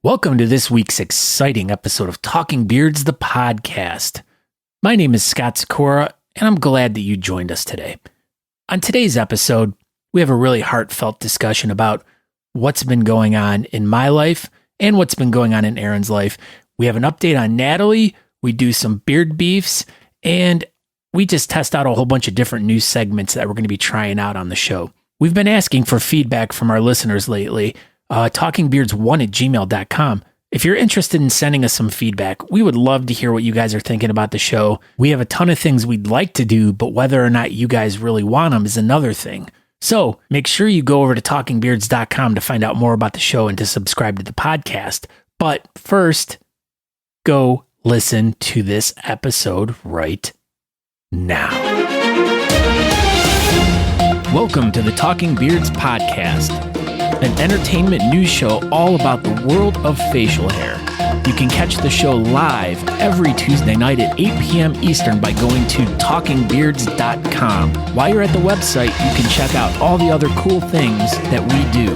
Welcome to this week's exciting episode of Talking Beards, the podcast. My name is Scott Sikora, and I'm glad that you joined us today. On today's episode, we have a really heartfelt discussion about what's been going on in my life and what's been going on in Aaron's life. We have an update on Natalie, we do some beard beefs, and we just test out a whole bunch of different news segments that we're going to be trying out on the show. We've been asking for feedback from our listeners lately. talkingbeards1@gmail.com. If you're interested in sending us some feedback, we would love to hear what you guys are thinking about the show. We have a ton of things we'd like to do, but whether or not you guys really want them is another thing. So make sure you go over to talkingbeards.com to find out more about the show and to subscribe to the podcast. But first, go listen to this episode right now. Welcome to the Talking Beards podcast, an entertainment news show all about the world of facial hair. You can catch the show live every Tuesday night at 8 p.m. Eastern by going to talkingbeards.com. While you're at the website, you can check out all the other cool things that we do.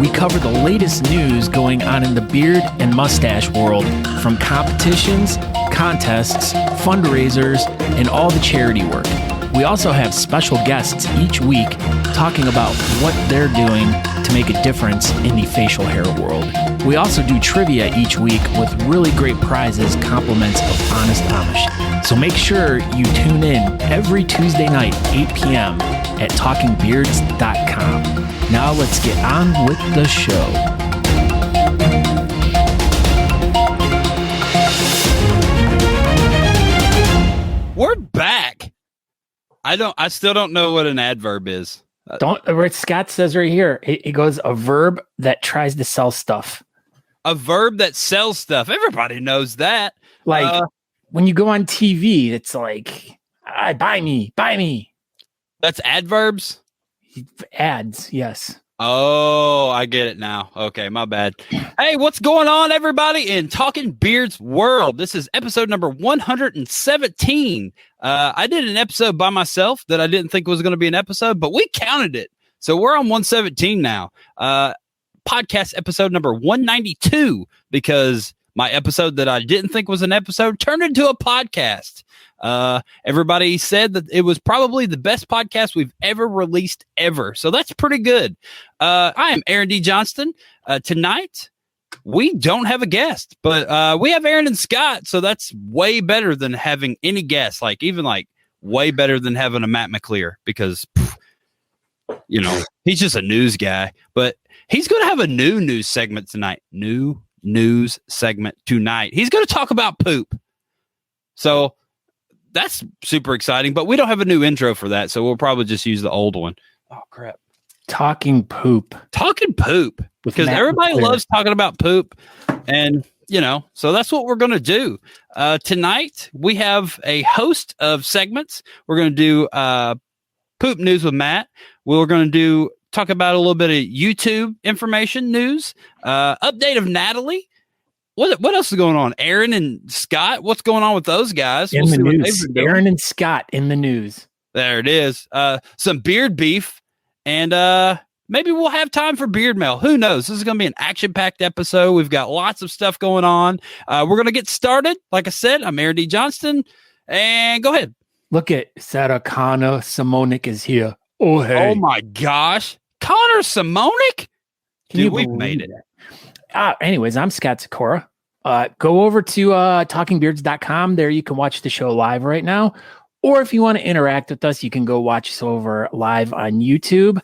We cover the latest news going on in the beard and mustache world, from competitions, contests, fundraisers, and all the charity work. We also have special guests each week talking about what they're doing to make a difference in the facial hair world. We also do trivia each week with really great prizes, compliments of Honest Amish. So make sure you tune in every Tuesday night, 8 p.m. at talkingbeards.com. Now let's get on with the show. We're back. I still don't know what an adverb is. Scott says right here, it goes a verb that tries to sell stuff. A verb that sells stuff. Everybody knows that. Like when you go on TV, it's like, buy me. That's adverbs? Ads, yes. Oh, I get it now. Okay, my bad. Hey, what's going on, everybody, in Talking Beards world? This is episode number 117. I did an episode by myself that I didn't think was going to be an episode, but we counted it. So we're on 117 now. Podcast episode number 192, because my episode that I didn't think was an episode turned into a podcast. Everybody said that it was probably the best podcast we've ever released ever. So that's pretty good. I am Aaron D. Johnston. Tonight, we don't have a guest, but we have Aaron and Scott. So that's way better than having any guests, even way better than having a Matt McClear, because, he's just a news guy, but he's going to have a new news segment tonight. He's going to talk about poop. So that's super exciting, but we don't have a new intro for that, so we'll probably just use the old one. Oh, crap. Talking poop. Because everybody loves talking about poop, and, so that's what we're going to do. Tonight, we have a host of segments. We're going to do poop news with Matt. We're going to talk about a little bit of YouTube information news, update of Natalie. What else is going on? Aaron and Scott, what's going on with those guys? In the news. Aaron and Scott in the news. There it is. Some beard beef, and maybe we'll have time for beard mail. Who knows? This is going to be an action-packed episode. We've got lots of stuff going on. We're going to get started. Like I said, I'm Aaron D. Johnston, and go ahead. Look at Sarah Connor Simonik is here. Oh, hey. Oh, my gosh. Connor Simonik? Dude, we've made it. Anyways, I'm Scott Sikora. Go over to talkingbeards.com. There you can watch the show live right now. Or if you want to interact with us, you can go watch us over live on YouTube.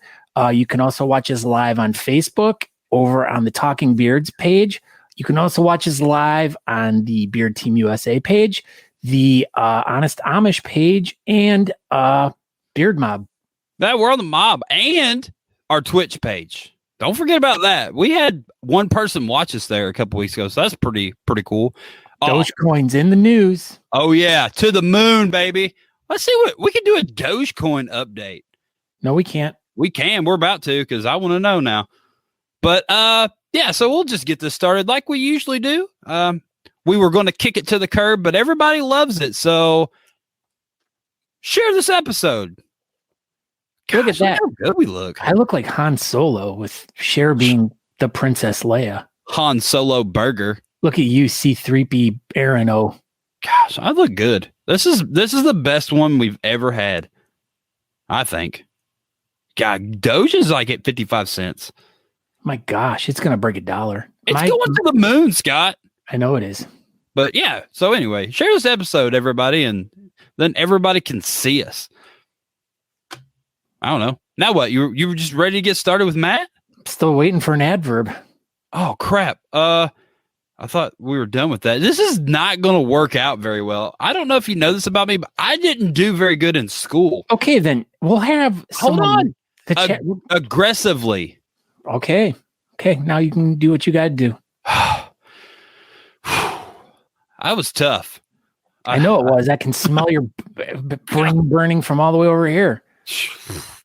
You can also watch us live on Facebook over on the Talking Beards page. You can also watch us live on the Beard Team USA page, the Honest Amish page, and Beard Mob. We're on the mob and our Twitch page. Don't forget about that. We had one person watch us there a couple weeks ago, so that's pretty cool. Dogecoin's in the news. Oh yeah, to the moon, baby. Let's see what we can do. A Dogecoin update. No, we can't. We can. We're about to, because I want to know now. But yeah. So we'll just get this started like we usually do. We were going to kick it to the curb, but everybody loves it. So share this episode. Gosh, look at that. How good we look. I look like Han Solo with Cher being the Princess Leia. Han Solo burger. Look at you, C-3P Aaron O. Gosh, I look good. This is the best one we've ever had, I think. God, Doge is like at 55 cents. My gosh, it's gonna break $1. It's going to the moon, Scott. I know it is. But yeah, so anyway, share this episode, everybody, and then everybody can see us. I don't know. Now what? You were just ready to get started with Matt? Still waiting for an adverb. Oh crap. I thought we were done with that. This is not going to work out very well. I don't know if you know this about me, but I didn't do very good in school. Okay, then we'll have someone aggressively. Okay. Now you can do what you got to do. I was tough. I know it was. I can smell your brain burning from all the way over here.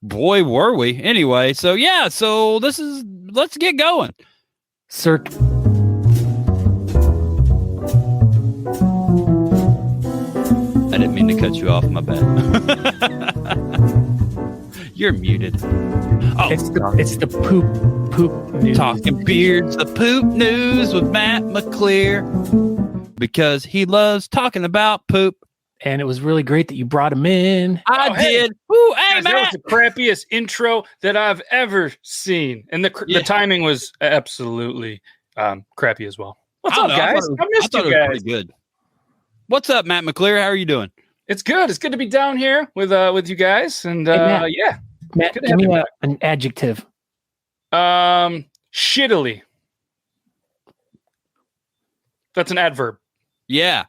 Boy, were we. Anyway, so yeah, let's get going. Sir. I didn't mean to cut you off, my bad. You're muted. Oh, it's the poop news. Talking Beards, the poop news with Matt McClear, because he loves talking about poop. And it was really great that you brought him in. I did. Ooh, hey, that Matt. was the crappiest intro that I've ever seen, and the timing was absolutely crappy as well. What's up, guys? I missed you guys. Pretty good. What's up, Matt McClear? How are you doing? It's good. It's good to be down here with you guys, and Matt, yeah. Matt, give me an adjective. Shittily. That's an adverb. Yeah.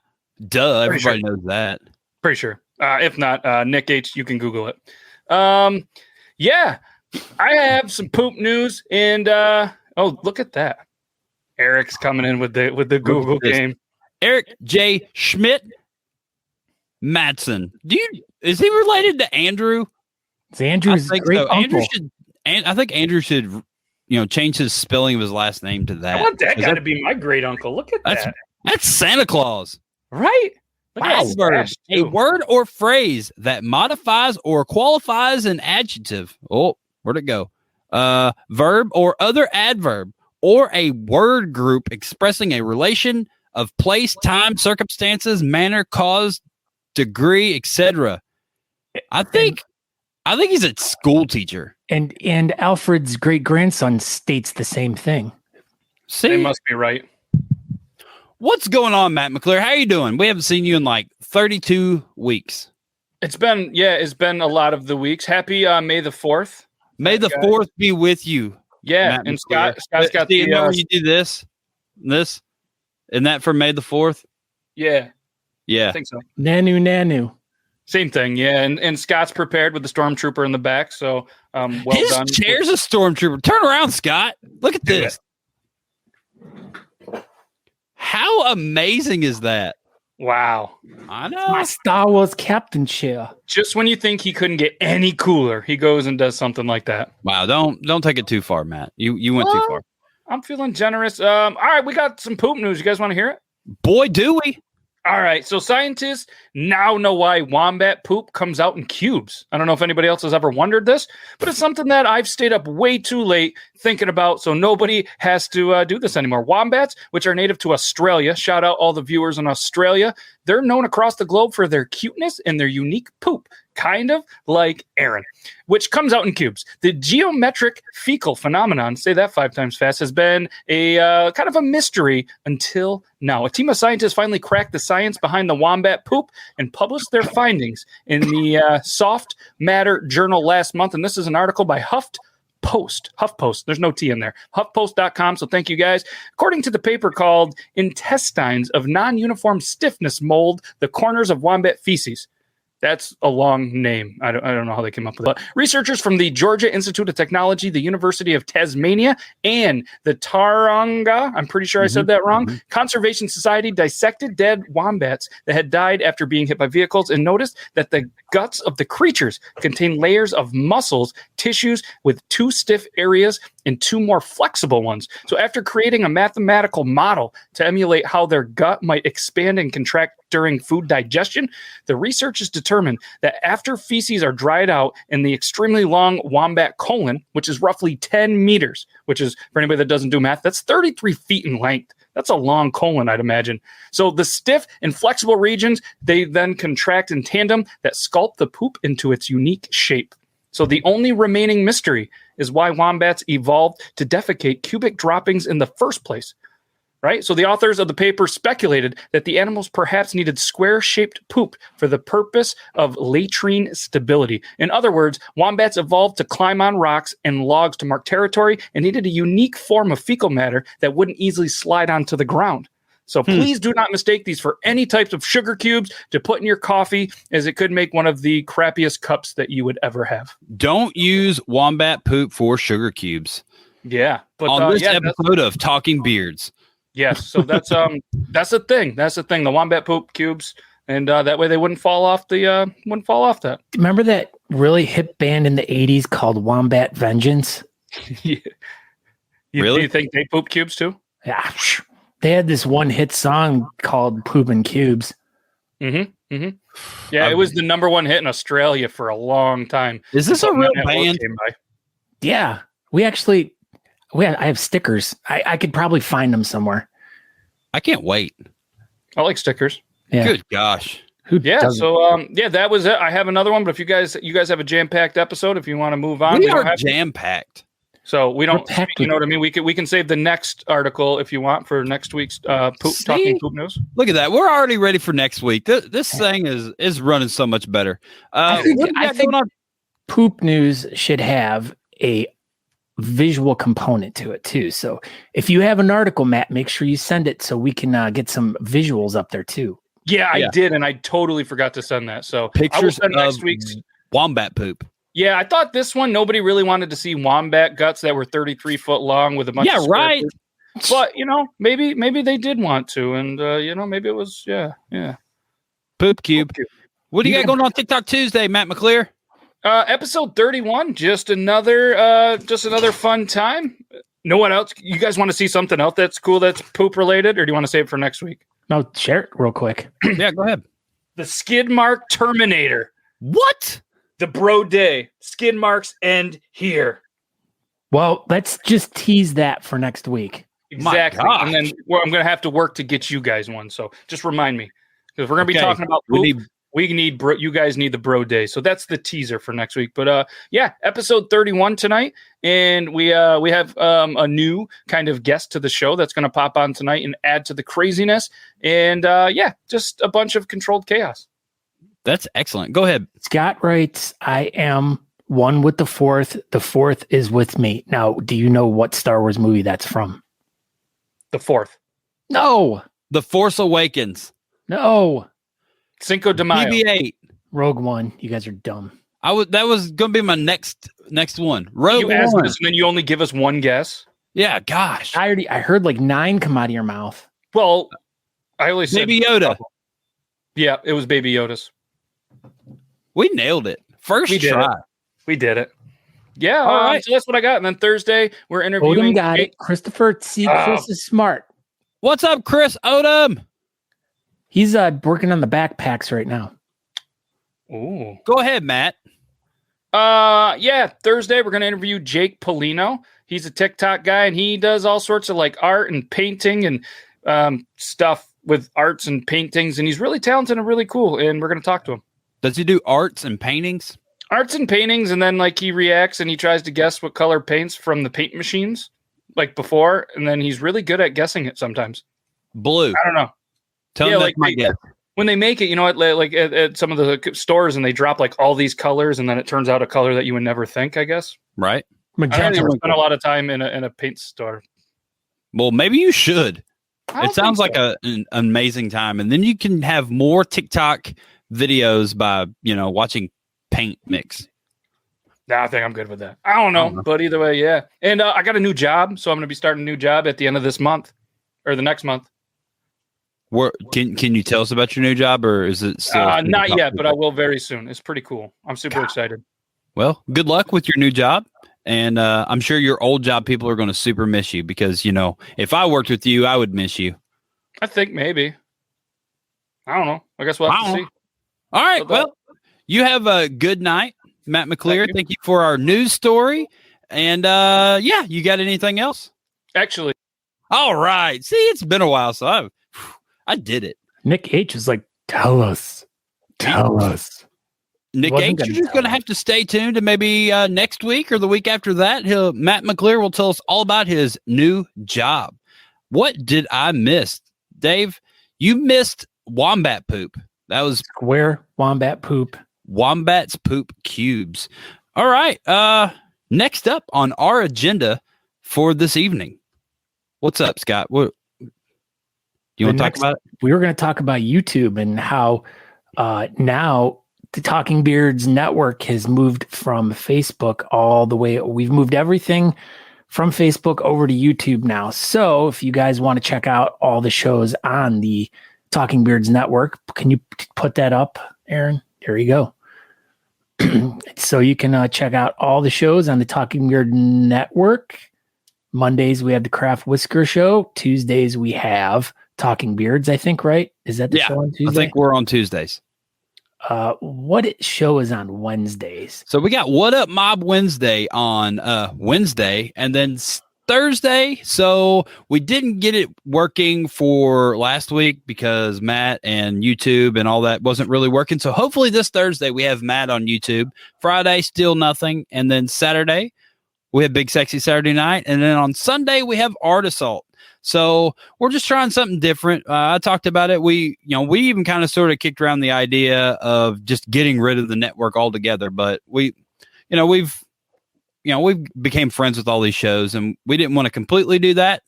Duh. Everybody knows that. Pretty sure. If not, Nick H, you can Google it. Yeah. I have some poop news, and look at that. Eric's coming in with the Google game. Eric J. Schmidt Madsen. Is he related to Andrew? It's Andrew's great uncle. I think Andrew should, change his spelling of his last name to that. I want that guy to be my great uncle. Look at that. That's Santa Claus. Right? Wow. A word or phrase that modifies or qualifies an adjective. Oh, where'd it go? Verb or other adverb, or a word group expressing a relation of place, time, circumstances, manner, cause, degree, etc. I think he's a school teacher. And Alfred's great grandson states the same thing. See? They must be right. What's going on, Matt McClure? How are you doing? We haven't seen you in like 32 weeks. It's been a lot of the weeks. Happy May the 4th. May the 4th be with you. Yeah, Matt and McClure. Scott's got the you do this, and that for May the 4th. Yeah. I think so. Nanu. Same thing, yeah. And Scott's prepared with the stormtrooper in the back, so His done. chair's a stormtrooper. Turn around, Scott. Look at this. How amazing is that? Wow. I know. My Star Wars captain chair. Just when you think he couldn't get any cooler, he goes and does something like that. Wow, don't take it too far, Matt. You went too far. I'm feeling generous. All right, we got some poop news. You guys want to hear it? Boy, do we. All right, so scientists now know why wombat poop comes out in cubes. I don't know if anybody else has ever wondered this, but it's something that I've stayed up way too late thinking about, so nobody has to do this anymore. Wombats, which are native to Australia, shout out all the viewers in Australia, they're known across the globe for their cuteness and their unique poop, kind of like Aaron, which comes out in cubes. The geometric fecal phenomenon, say that 5 times fast, has been a kind of a mystery until now. A team of scientists finally cracked the science behind the wombat poop and published their findings in the Soft Matter journal last month. And this is an article by HuffPost. There's no T in there. HuffPost.com. So thank you guys. According to the paper called Intestines of Non-Uniform Stiffness Mold, the Corners of Wombat Feces. That's a long name. I don't know how they came up with it. But researchers from the Georgia Institute of Technology, the University of Tasmania, and the Taronga, I'm pretty sure I said that wrong, Conservation Society dissected dead wombats that had died after being hit by vehicles and noticed that the guts of the creatures contain layers of muscles, tissues with 2 stiff areas, and 2 more flexible ones. So after creating a mathematical model to emulate how their gut might expand and contract during food digestion, the researchers determined that after feces are dried out in the extremely long wombat colon, which is roughly 10 meters, which is, for anybody that doesn't do math, that's 33 feet in length. That's a long colon, I'd imagine. So the stiff and flexible regions, they then contract in tandem that sculpt the poop into its unique shape. So the only remaining mystery is why wombats evolved to defecate cubic droppings in the first place, right? So the authors of the paper speculated that the animals perhaps needed square-shaped poop for the purpose of latrine stability. In other words, wombats evolved to climb on rocks and logs to mark territory and needed a unique form of fecal matter that wouldn't easily slide onto the ground. So please do not mistake these for any types of sugar cubes to put in your coffee, as it could make one of the crappiest cups that you would ever have. Don't use wombat poop for sugar cubes. Yeah. But on this episode of Talking Beards. Yes. So that's the thing. That's the thing. The wombat poop cubes. And that way they wouldn't fall off that. Remember that really hip band in the 80s called Wombat Vengeance? Yeah. Really? Do you think they poop cubes too? Yeah. They had this one hit song called Poopin' Cubes. Mm-hmm. Mm-hmm. Yeah, it was the number 1 hit in Australia for a long time. Is this a real band? Yeah. I have stickers. I could probably find them somewhere. I can't wait. I like stickers. Yeah. Good gosh. That was it. I have another one, but if you guys have a jam-packed episode, if you want to move on. We are jam-packed. So we don't, you know what I mean? We can save the next article if you want for next week's Talking Poop News. Look at that. We're already ready for next week. This thing is running so much better. I think Poop News should have a visual component to it too. So if you have an article, Matt, make sure you send it so we can get some visuals up there too. Yeah, I did, and I totally forgot to send that. So pictures of next week's wombat poop. Yeah, I thought this one, nobody really wanted to see wombat guts that were 33 foot long with a bunch of right. Poop. But, maybe they did want to. And, maybe it was, yeah. Poop cube. What do you got going on TikTok Tuesday, Matt McClear? Episode 31, just another fun time. No one else? You guys want to see something else that's cool that's poop related, or do you want to save it for next week? No, share it real quick. Yeah, go ahead. The skid mark Terminator. What? The bro day. Skid marks end here. Well, let's just tease that for next week. Exactly. And then I'm going to have to work to get you guys one. So just remind me, because we're going to be talking about poop. You guys need the bro day. So that's the teaser for next week. But episode 31 tonight. And we have a new kind of guest to the show that's going to pop on tonight and add to the craziness. And just a bunch of controlled chaos. That's excellent. Go ahead. Scott writes, I am one with the fourth. The fourth is with me. Now, do you know what Star Wars movie that's from? The fourth. No. The Force Awakens. No. Cinco de Mayo. BB-8. Rogue One. You guys are dumb. That was going to be my next one. Rogue One. Asked us, and then you only give us one guess. Yeah, gosh. I heard like 9 come out of your mouth. Well, I only said Baby Yoda. Yeah, it was Baby Yoda's. We nailed it. First try. We did it. Yeah, all right. So that's what I got. And then Thursday, we're interviewing. Odom got it. Christopher C. Chris is smart. What's up, Chris Odom? He's working on the backpacks right now. Ooh. Go ahead, Matt. Thursday, we're going to interview Jake Polino. He's a TikTok guy, and he does all sorts of like art and painting and stuff with arts and paintings. And he's really talented and really cool. And we're going to talk to him. Does he do arts and paintings? Arts and paintings, and then like he reacts and he tries to guess what color paints from the paint machines like before, and then he's really good at guessing it sometimes. Blue. I don't know. Tell me like my guess. When they make it, at some of the stores, and they drop like all these colors, and then it turns out a color that you would never think, I guess. Right. I don't ever spend a lot of time in a paint store. Well, maybe you should. It sounds like an amazing time, and then you can have more TikTok videos by watching paint mix. Nah, I think I'm good with that. I don't know. But either way, yeah. And I got a new job, so I'm going to be starting a new job at the end of this month or the next month. Can you tell us about your new job, or is it still not yet? But I will very soon. It's pretty cool. I'm super excited. Well, good luck with your new job, And I'm sure your old job people are going to super miss you because, you know, if I worked with you, I would miss you. I think maybe. I don't know. I guess we'll have to see. All right. Well, you have a good night, Matt McClear. Thank you for our news story. And yeah, you got anything else? Actually. All right. See, it's been a while, so I did it. Nick H is like, tell us. Nick H, you're just going to have to stay tuned, and maybe next week or the week after that, Matt McClear will tell us all about his new job. What did I miss? Dave, you missed Wombat poop. That was Square Wombat poop. Wombat's poop cubes. All right. Next up on our agenda for this evening. What's up, Scott? What you want to talk about? We were going to talk about YouTube and how now the Talking Beards network has moved from Facebook all the way. We've moved everything from Facebook over to YouTube now. So if you guys want to check out all the shows on the Talking Beards network, can you put that up, Aaron? There you go. So you can check out all the shows on the Talking Beard network. Mondays, we have the Craft Whisker Show. Tuesdays, we have Talking Beards, I think, right? Is that the show on Tuesday? I think we're on Tuesdays. What show is on Wednesdays? So we got What Up Mob Wednesday on Wednesday, and then Thursday. So we didn't get it working for last week because Matt and YouTube and all that wasn't really working. So hopefully this Thursday we have Matt on YouTube. Friday, still nothing. And then Saturday, we have Big Sexy Saturday Night. And then on Sunday, we have Art Assault. So we're just trying something different. I talked about it. We even kind of sort of kicked around the idea of just getting rid of the network altogether. But we've became friends with all these shows, and we didn't want to completely do that.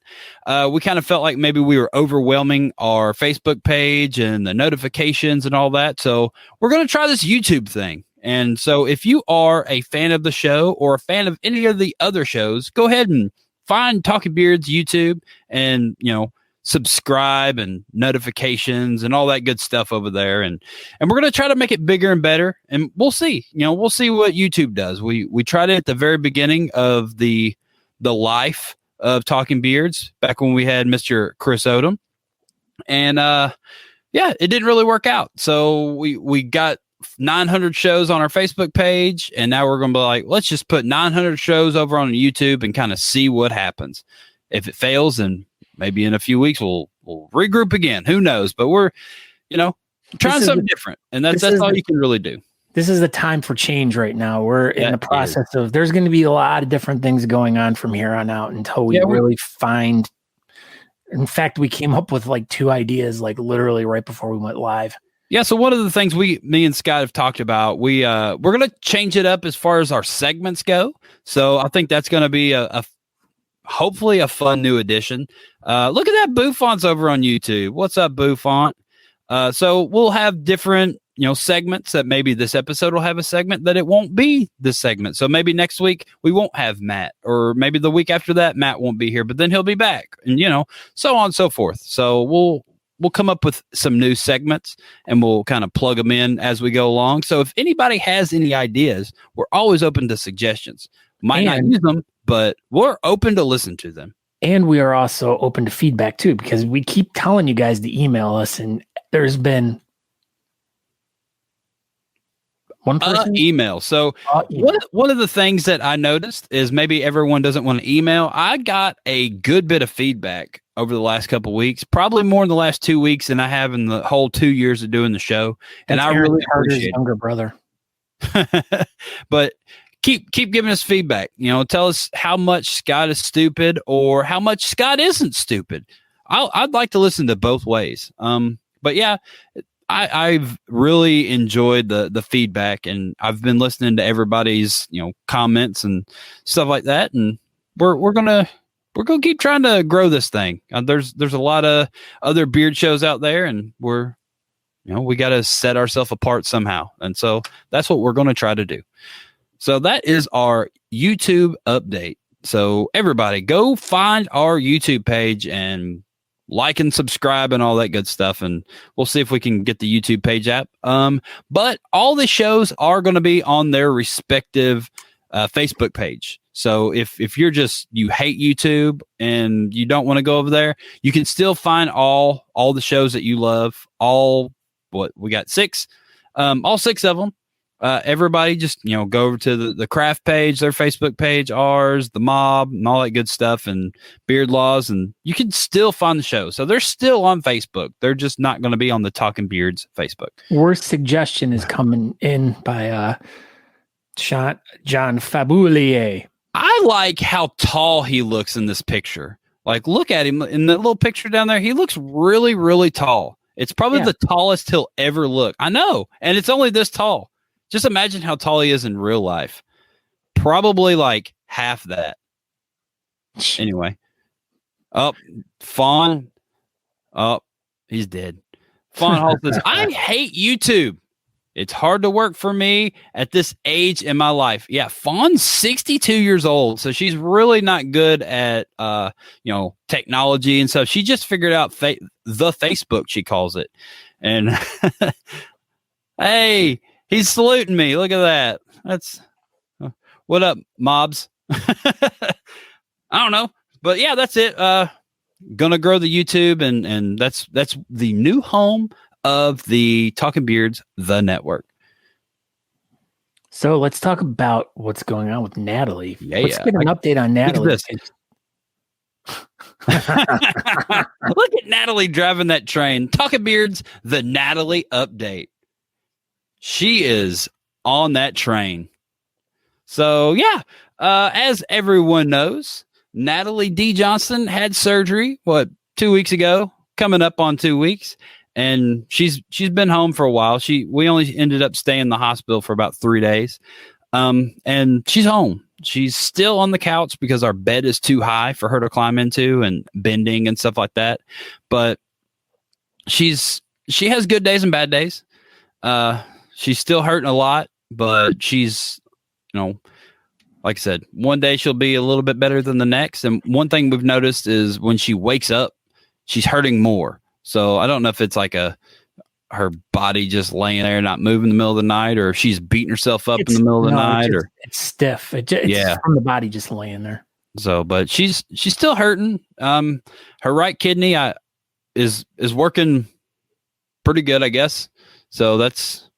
We kind of felt like maybe we were overwhelming our Facebook page and the notifications and all that. So we're going to try this YouTube thing. And so if you are a fan of the show or a fan of any of the other shows, go ahead and find Talking Beards YouTube and, subscribe and notifications and all that good stuff over there. And we're going to try to make it bigger and better. And we'll see, we'll see what YouTube does. We tried it at the very beginning of the life of Talking Beards back when we had Mr. Chris Odom. And, it didn't really work out. So we got 900 shows on our Facebook page, and now we're going to be like, let's just put 900 shows over on YouTube and kind of see what happens. If it fails, then maybe in a few weeks we'll regroup again. Who knows? But we're, trying something different, and that's all you can really do. This is the time for change right now. We're in the process of, there's going to be a lot of different things going on from here on out until we really find. In fact, we came up with like 2 ideas, like literally right before we went live. Yeah, so one of the things me and Scott have talked about, we're going to change it up as far as our segments go. So I think that's going to be hopefully a fun new addition. Look at that Bouffant's over on YouTube. What's up, Bouffant? So we'll have different, segments that maybe this episode will have a segment that it won't be this segment. So maybe next week we won't have Matt, or maybe the week after that Matt won't be here, but then he'll be back, and so on and so forth. So we'll come up with some new segments, and we'll kind of plug them in as we go along. So if anybody has any ideas, we're always open to suggestions. Might not use them, but we're open to listen to them. And we are also open to feedback too, because we keep telling you guys to email us, and there's been one person email. So one of the things that I noticed is maybe everyone doesn't want to email. I got a good bit of feedback over the last couple of weeks, probably more in the last 2 weeks than I have in the whole 2 years of doing the show. And I really appreciate it. Younger brother. But keep giving us feedback. Tell us how much Scott is stupid or how much Scott isn't stupid. I'd like to listen to both ways. But yeah, I've really enjoyed the feedback, and I've been listening to everybody's comments and stuff like that, and we're gonna keep trying to grow this thing. There's a lot of other beard shows out there, and we got to set ourselves apart somehow, and so that's what we're going to try to do. So that is our YouTube update. So everybody, go find our YouTube page and like and subscribe and all that good stuff, and we'll see if we can get the YouTube page up. But all the shows are going to be on their respective Facebook page. So if you're you hate YouTube and you don't want to go over there, you can still find all the shows that you love. We got 6, all 6 of them. Everybody just, go over to the craft page, their Facebook page, ours, the mob, and all that good stuff, and Beard Laws, and you can still find the show. So they're still on Facebook. They're just not going to be on the Talking Beards Facebook. Worst suggestion is coming in by John Faboulier. I like how tall he looks in this picture. Like, look at him in the little picture down there. He looks really, really tall. It's probably the tallest he'll ever look. I know. And it's only this tall. Just imagine how tall he is in real life. Probably like half that. Anyway. Fawn. He's dead. Fawn Hall says, I hate YouTube. It's hard to work for me at this age in my life. Yeah, Fawn's 62 years old, so she's really not good at technology and stuff. She just figured out the Facebook, she calls it. And hey, he's saluting me. Look at that. That's what up, mobs? I don't know, but yeah, that's it. Gonna grow the YouTube, and that's the new home of the Talking Beards, the network. So let's talk about what's going on with Natalie. Let's get an update on Natalie. Look at this. Look at Natalie driving that train. Talking Beards, the Natalie update. She is on that train. So yeah, as everyone knows, Natalie D. Johnson had surgery, 2 weeks ago, coming up on 2 weeks. And she's been home for a while. We only ended up staying in the hospital for about 3 days. And she's home. She's still on the couch because our bed is too high for her to climb into and bending and stuff like that. But she has good days and bad days. She's still hurting a lot, but she's, like I said, one day she'll be a little bit better than the next. And one thing we've noticed is when she wakes up, she's hurting more. So I don't know if it's like her body just laying there, not moving in the middle of the night, or if she's beating herself up in the middle of the night, or it's stiff. It's from the body just laying there. So, but she's still hurting. Her right kidney is working pretty good, I guess. So that's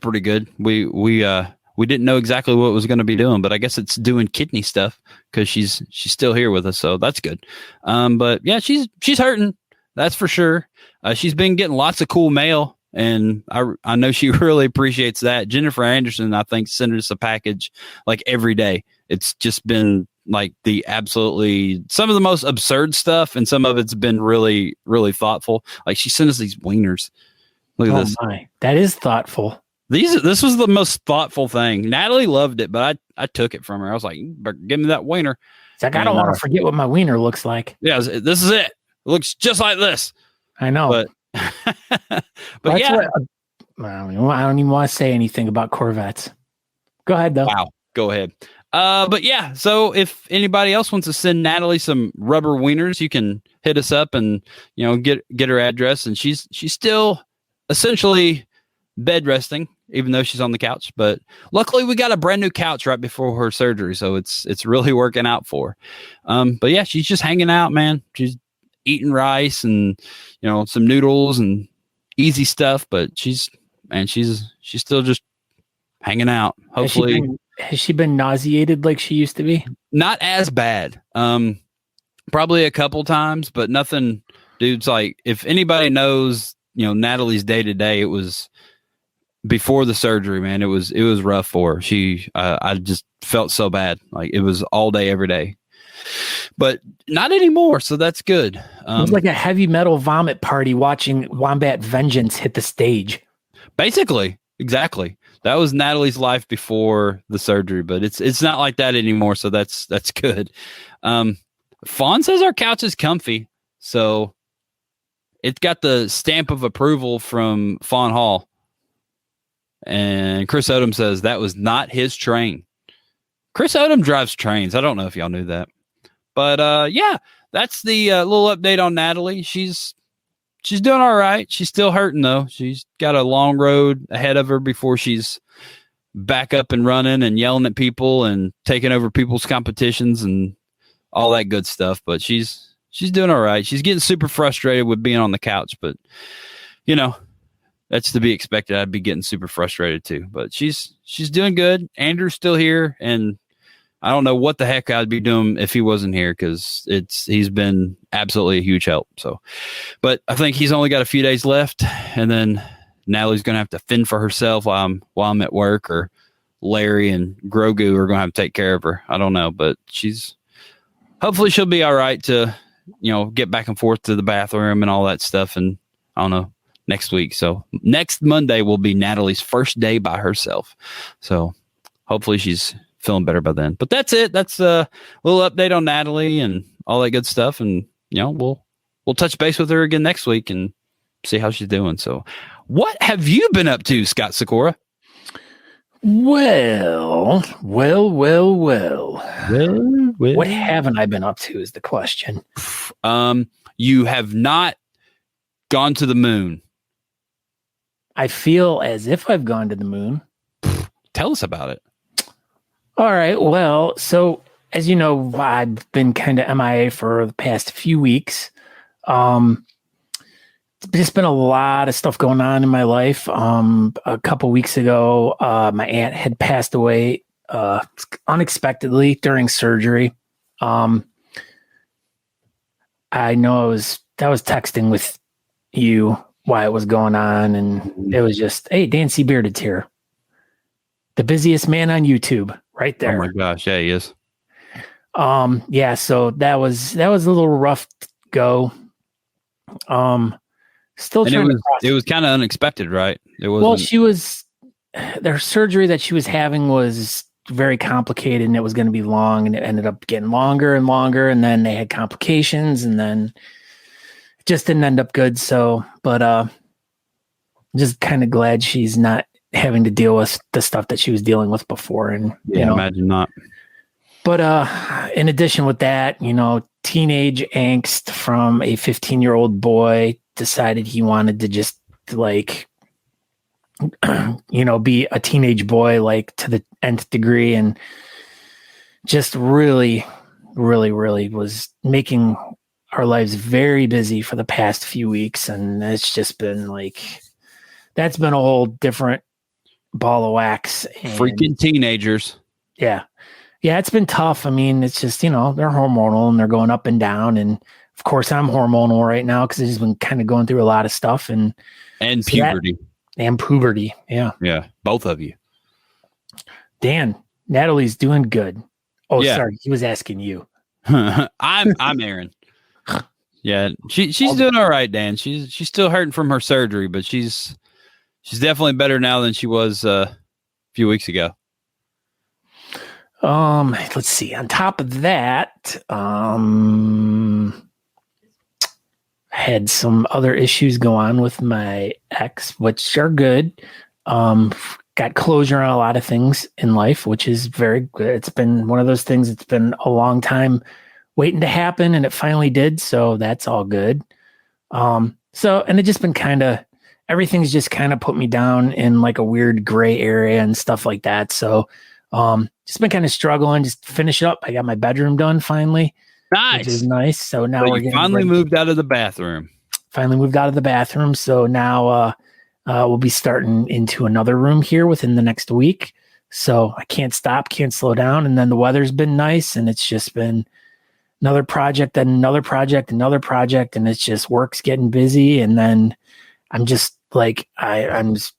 pretty good. We didn't know exactly what it was going to be doing, but I guess it's doing kidney stuff because she's still here with us. So that's good. But yeah, she's hurting. That's for sure. She's been getting lots of cool mail, and I know she really appreciates that. Jennifer Anderson, I think, sent us a package like every day. It's just been like some of the most absurd stuff, and some of it's been really, really thoughtful. Like she sent us these wieners. Look at this. My, that is thoughtful. This was the most thoughtful thing. Natalie loved it, but I took it from her. I was like, give me that wiener. It's like, I don't want to forget what my wiener looks like. Yeah, this is it. It looks just like this. I know. But yeah. I don't even want to say anything about Corvettes. Go ahead, though. Wow. Go ahead. But yeah, so if anybody else wants to send Natalie some rubber wieners, you can hit us up and, get her address. And she's still essentially bed resting, even though she's on the couch. But luckily we got a brand new couch right before her surgery. So it's really working out for her. But yeah, she's just hanging out, man. She's eating rice and, some noodles and easy stuff, but she's still just hanging out. Hopefully. Has she been nauseated like she used to be? Not as bad. Probably a couple times, but nothing. Dude's like, if anybody knows, Natalie's day to day, it was before the surgery, man. It was rough for her. I just felt so bad. Like it was all day, every day, but not anymore. So that's good. It was like a heavy metal vomit party watching Wombat Vengeance hit the stage. Basically. Exactly. That was Natalie's life before the surgery, but it's not like that anymore. So that's good. Fawn says our couch is comfy. So it's got the stamp of approval from Fawn Hall. And Chris Odom says that was not his train. Chris Odom drives trains. I don't know if y'all knew that, but yeah, that's the little update on Natalie. She's doing all right. She's still hurting though. She's got a long road ahead of her before she's back up and running and yelling at people and taking over people's competitions and all that good stuff. But she's doing all right. She's getting super frustrated with being on the couch, but you know, that's to be expected. I'd be getting super frustrated too, but she's doing good. Andrew's still here, and I don't know what the heck I'd be doing if he wasn't here, because he's been absolutely a huge help. So, but I think he's only got a few days left, and then Natalie's going to have to fend for herself while I'm at work, or Larry and Grogu are going to have to take care of her. I don't know, but hopefully she'll be all right to, get back and forth to the bathroom and all that stuff. And I don't know, next week. So next Monday will be Natalie's first day by herself. So hopefully she's feeling better by then. But that's it. That's a little update on Natalie and all that good stuff. And, we'll touch base with her again next week and see how she's doing. So what have you been up to, Scott Sikora? Well. What haven't I been up to is the question. You have not gone to the moon. I feel as if I've gone to the moon. Tell us about it. All right. Well, so as you know, I've been kind of MIA for the past few weeks. It's just been a lot of stuff going on in my life. A couple weeks ago, my aunt had passed away unexpectedly during surgery. I know I was texting with you why it was going on, and it was just, hey, Dan C. Bearded's here. The busiest man on YouTube, right there. Oh my gosh, yeah, he is. Yeah, so that was a little rough go. Still and trying it was kind of unexpected, right? Their surgery that she was having was very complicated, and it was going to be long, and it ended up getting longer and longer, and then they had complications, and then it just didn't end up good. So, but just kind of glad she's not having to deal with the stuff that she was dealing with before. And imagine not. But in addition with that, teenage angst from a 15-year-old boy decided he wanted to just be a teenage boy, like to the nth degree, and just really, really, really was making our lives very busy for the past few weeks. And it's just been that's been a whole different ball of wax. Freaking teenagers. Yeah. Yeah, it's been tough. I mean, it's just, they're hormonal and they're going up and down. And of course, I'm hormonal right now because I've just been kind of going through a lot of stuff. And puberty. Puberty. Yeah. Yeah. Both of you. Dan, Natalie's doing good. Oh, yeah. Sorry. He was asking you. I'm Aaron. Yeah. She's doing all right, Dan. She's still hurting from her surgery, but she's definitely better now than she was a few weeks ago. Let's see. On top of that, had some other issues go on with my ex, which are good. Got closure on a lot of things in life, which is very good. It's been one of those things. It's been a long time waiting to happen, and it finally did. So that's all good. And it just been everything's just kind of put me down in like a weird gray area and stuff like that. So, just been kind of struggling, just finish up. I got my bedroom done finally. Nice. Which is nice. So now we're getting finally moved out of the bathroom. So now we'll be starting into another room here within the next week. So I can't slow down. And then the weather's been nice, and it's just been another project, then another project, and it's just work's getting busy. And then I'm just like, but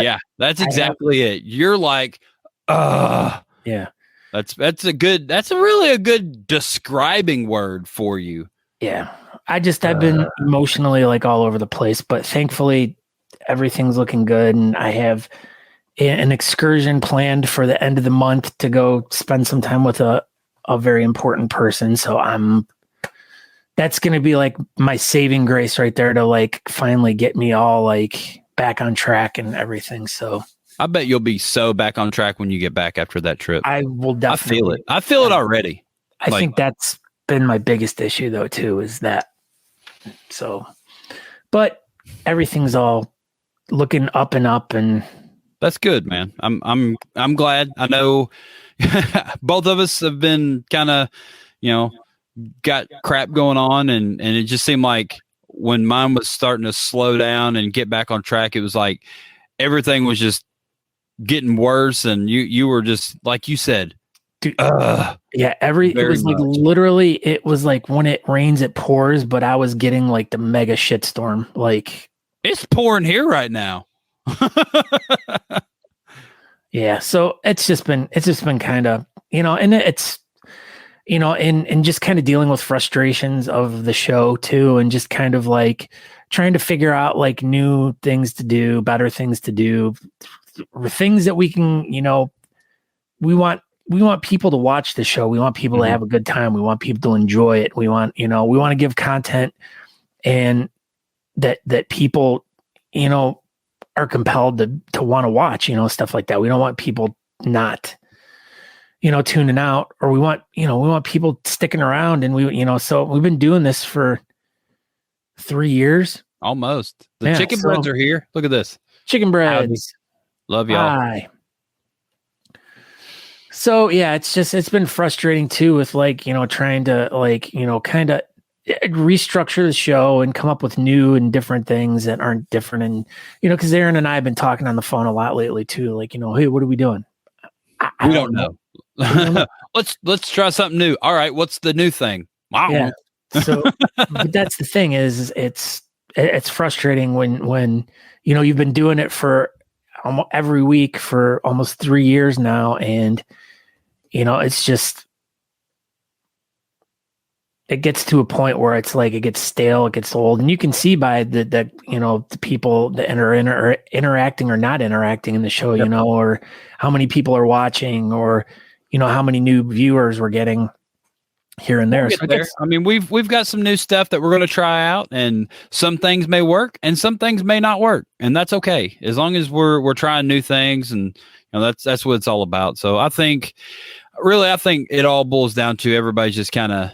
yeah, that's exactly it. You're like, yeah. That's really a good describing word for you. Yeah. I've been emotionally all over the place, but thankfully everything's looking good. And I have an excursion planned for the end of the month to go spend some time with a very important person. So that's going to be my saving grace right there to finally get me all back on track and everything. So I bet you'll be so back on track when you get back after that trip. I will definitely. I feel it. I feel it already. I think that's been my biggest issue though too, is that. So, but everything's all looking up and up, and That's good, man. I'm glad. I know both of us have been kind of, got crap going on, and it just seemed like when mine was starting to slow down and get back on track, it was like everything was just getting worse, and you were just like you said, dude. Yeah, it was like literally, it was like when it rains, it pours, but I was getting like the mega shitstorm. Like it's pouring here right now. Yeah, so it's just been kind of, and it's, and just kind of dealing with frustrations of the show too, and just kind of like trying to figure out like new things to do, better things to do, things that we can, we want people to watch the show. We want people to have a good time. We want people to enjoy it. We want, we want to give content and that people, are compelled to want to watch, stuff like that. We don't want people not, tuning out, or we want people sticking around. And so we've been doing this for 3 years. Almost. The chicken breads are here. Look at this. Chicken breads. Love y'all. Hi. So yeah, it's been frustrating too with like, trying to like, kind of restructure the show and come up with new and different things that aren't different. And, because Aaron and I have been talking on the phone a lot lately too. Like, hey, what are we doing? We don't know. Let's try something new. All right. What's the new thing? Wow. Yeah. So, but that's the thing is it's frustrating when, you've been doing it for almost every week for almost 3 years now. And, it's just, it gets to a point where it's like it gets stale, it gets old, and you can see by the people that are interacting or not interacting in the show, or how many people are watching, or how many new viewers we're getting here and there. I mean, we've got some new stuff that we're going to try out, and some things may work, and some things may not work, and that's okay as long as we're trying new things, and that's what it's all about. So I think it all boils down to everybody's just kind of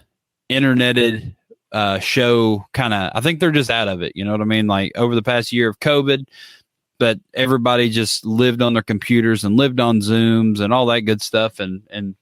interneted show I think they're just out of it, you know what I mean, like over the past year of COVID, but everybody just lived on their computers and lived on Zooms and all that good stuff, and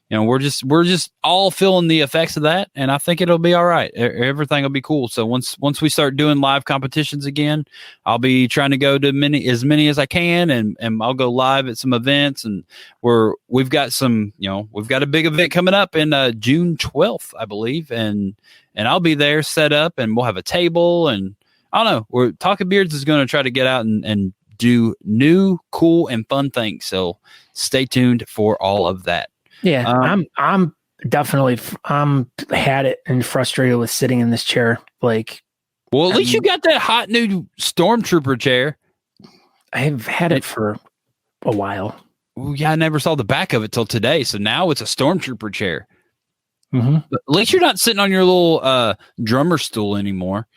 we're just all feeling the effects of that, and I think it'll be all right. Everything will be cool. So once we start doing live competitions again, I'll be trying to go to as many as I can, and I'll go live at some events, and we've got a big event coming up in June 12th, I believe, and I'll be there set up, and we'll have a table, and I don't know, we're Talking Beards is going to try to get out and do new, cool, and fun things. So stay tuned for all of that. Yeah, I'm definitely had it and frustrated with sitting in this chair. Like, well, at least you got that hot new Stormtrooper chair. I've had it for a while. Well, yeah, I never saw the back of it till today. So now it's a Stormtrooper chair. Mm-hmm. But at least you're not sitting on your little drummer stool anymore.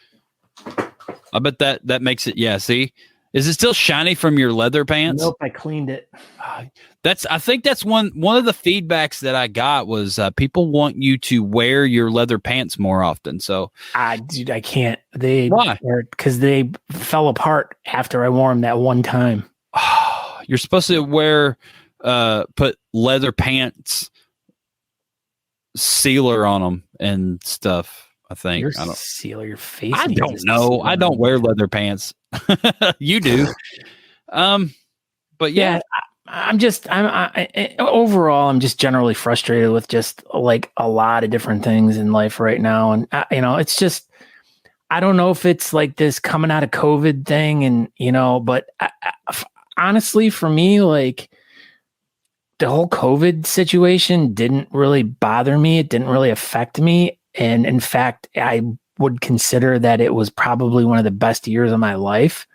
I bet that makes it. Yeah, see. Is it still shiny from your leather pants? Nope, I cleaned it. I think that's one of the feedbacks that I got was people want you to wear your leather pants more often. So, dude, I can't. Why? Because they fell apart after I wore them that one time. You're supposed to put leather pants sealer on them and stuff. I think seal your face. I don't know. I don't wear leather pants. You do. But yeah, I'm overall, I'm just generally frustrated with just like a lot of different things in life right now. And, it's just, I don't know if it's like this coming out of COVID thing and, but honestly, for me, like the whole COVID situation didn't really bother me. It didn't really affect me. And in fact, I would consider that it was probably one of the best years of my life.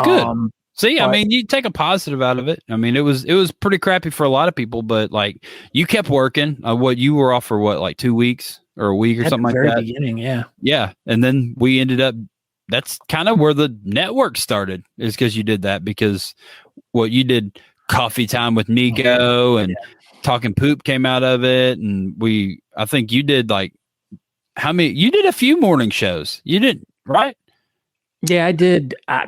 Good. See, I mean, you take a positive out of it. I mean, it was pretty crappy for a lot of people, but like you kept working. You were off for like 2 weeks or a week or something like that. At the very beginning, yeah. Yeah. And then we ended up, that's kind of where the network started, is because you did that, because you did Coffee Time with Nico and Talking Poop came out of it. And I think you did like, how many? You did a few morning shows. You did, right? Yeah, I did. I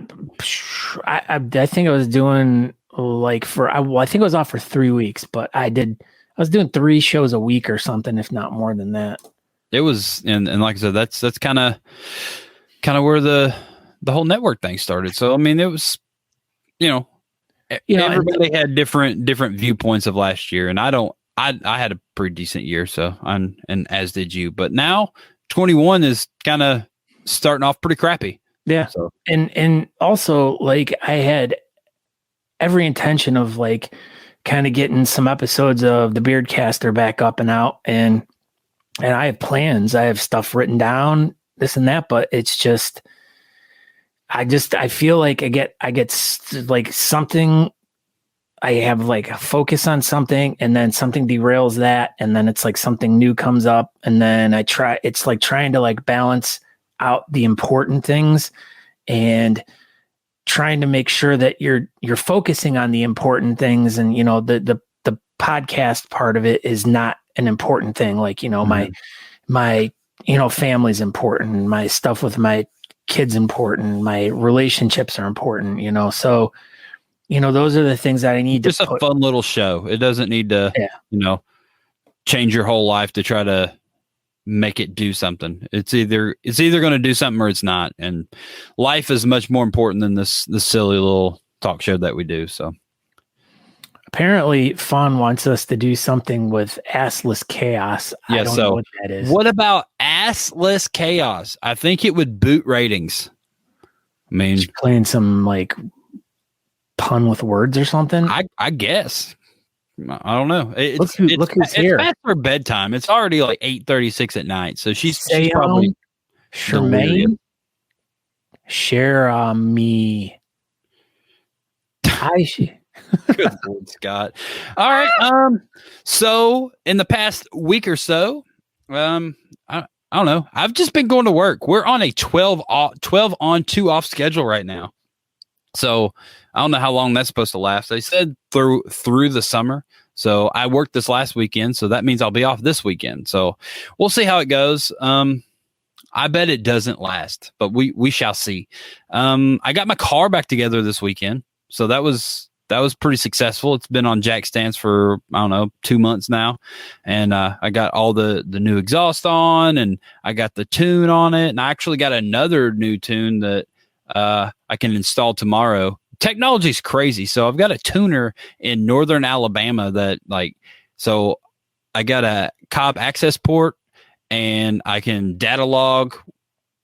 think I was doing like I think I was off for 3 weeks, but I was doing 3 shows a week or something, if not more than that. It was, and like I said, that's kind of where the whole network thing started. So I mean, it was, everybody had different viewpoints of last year, and I had a pretty decent year, so and as did you. But now 21 is kind of starting off pretty crappy. Yeah. So. And also, like, I had every intention of like kind of getting some episodes of the Beardcaster back up and out, and I have plans. I have stuff written down, this and that, but it's just I feel like I get like something. I have like a focus on something, and then something derails that, and then it's like something new comes up, and then it's like trying to like balance out the important things and trying to make sure that you're focusing on the important things. And, the podcast part of it is not an important thing. Like, my family's important. My stuff with my kids important. My relationships are important, so, those are the things that I need just a fun little show. It doesn't need to, change your whole life to try to make it do something. It's either going to do something or it's not. And life is much more important than this silly little talk show that we do. So apparently Fawn wants us to do something with assless chaos. Yeah, I don't know what that is. What about assless chaos? I think it would boot ratings. I mean, she's playing some like pun with words or something. I guess. I don't know. Look who's here. It's past her bedtime. It's already like 8:36 at night. So she's probably Charmaine. Share me. Hi, Good Lord, Scott. All right. So in the past week or so, I don't know. I've just been going to work. We're on a 12 on 2 off schedule right now. So I don't know how long that's supposed to last. They said through the summer. So I worked this last weekend, so that means I'll be off this weekend. So we'll see how it goes. I bet it doesn't last, but we shall see. I got my car back together this weekend, so that was pretty successful. It's been on jack stands for, I don't know, 2 months now, and I got all the new exhaust on, and I got the tune on it, and I actually got another new tune that I can install tomorrow. Technology's crazy. So I've got a tuner in northern Alabama so I got a Cobb access port, and I can data log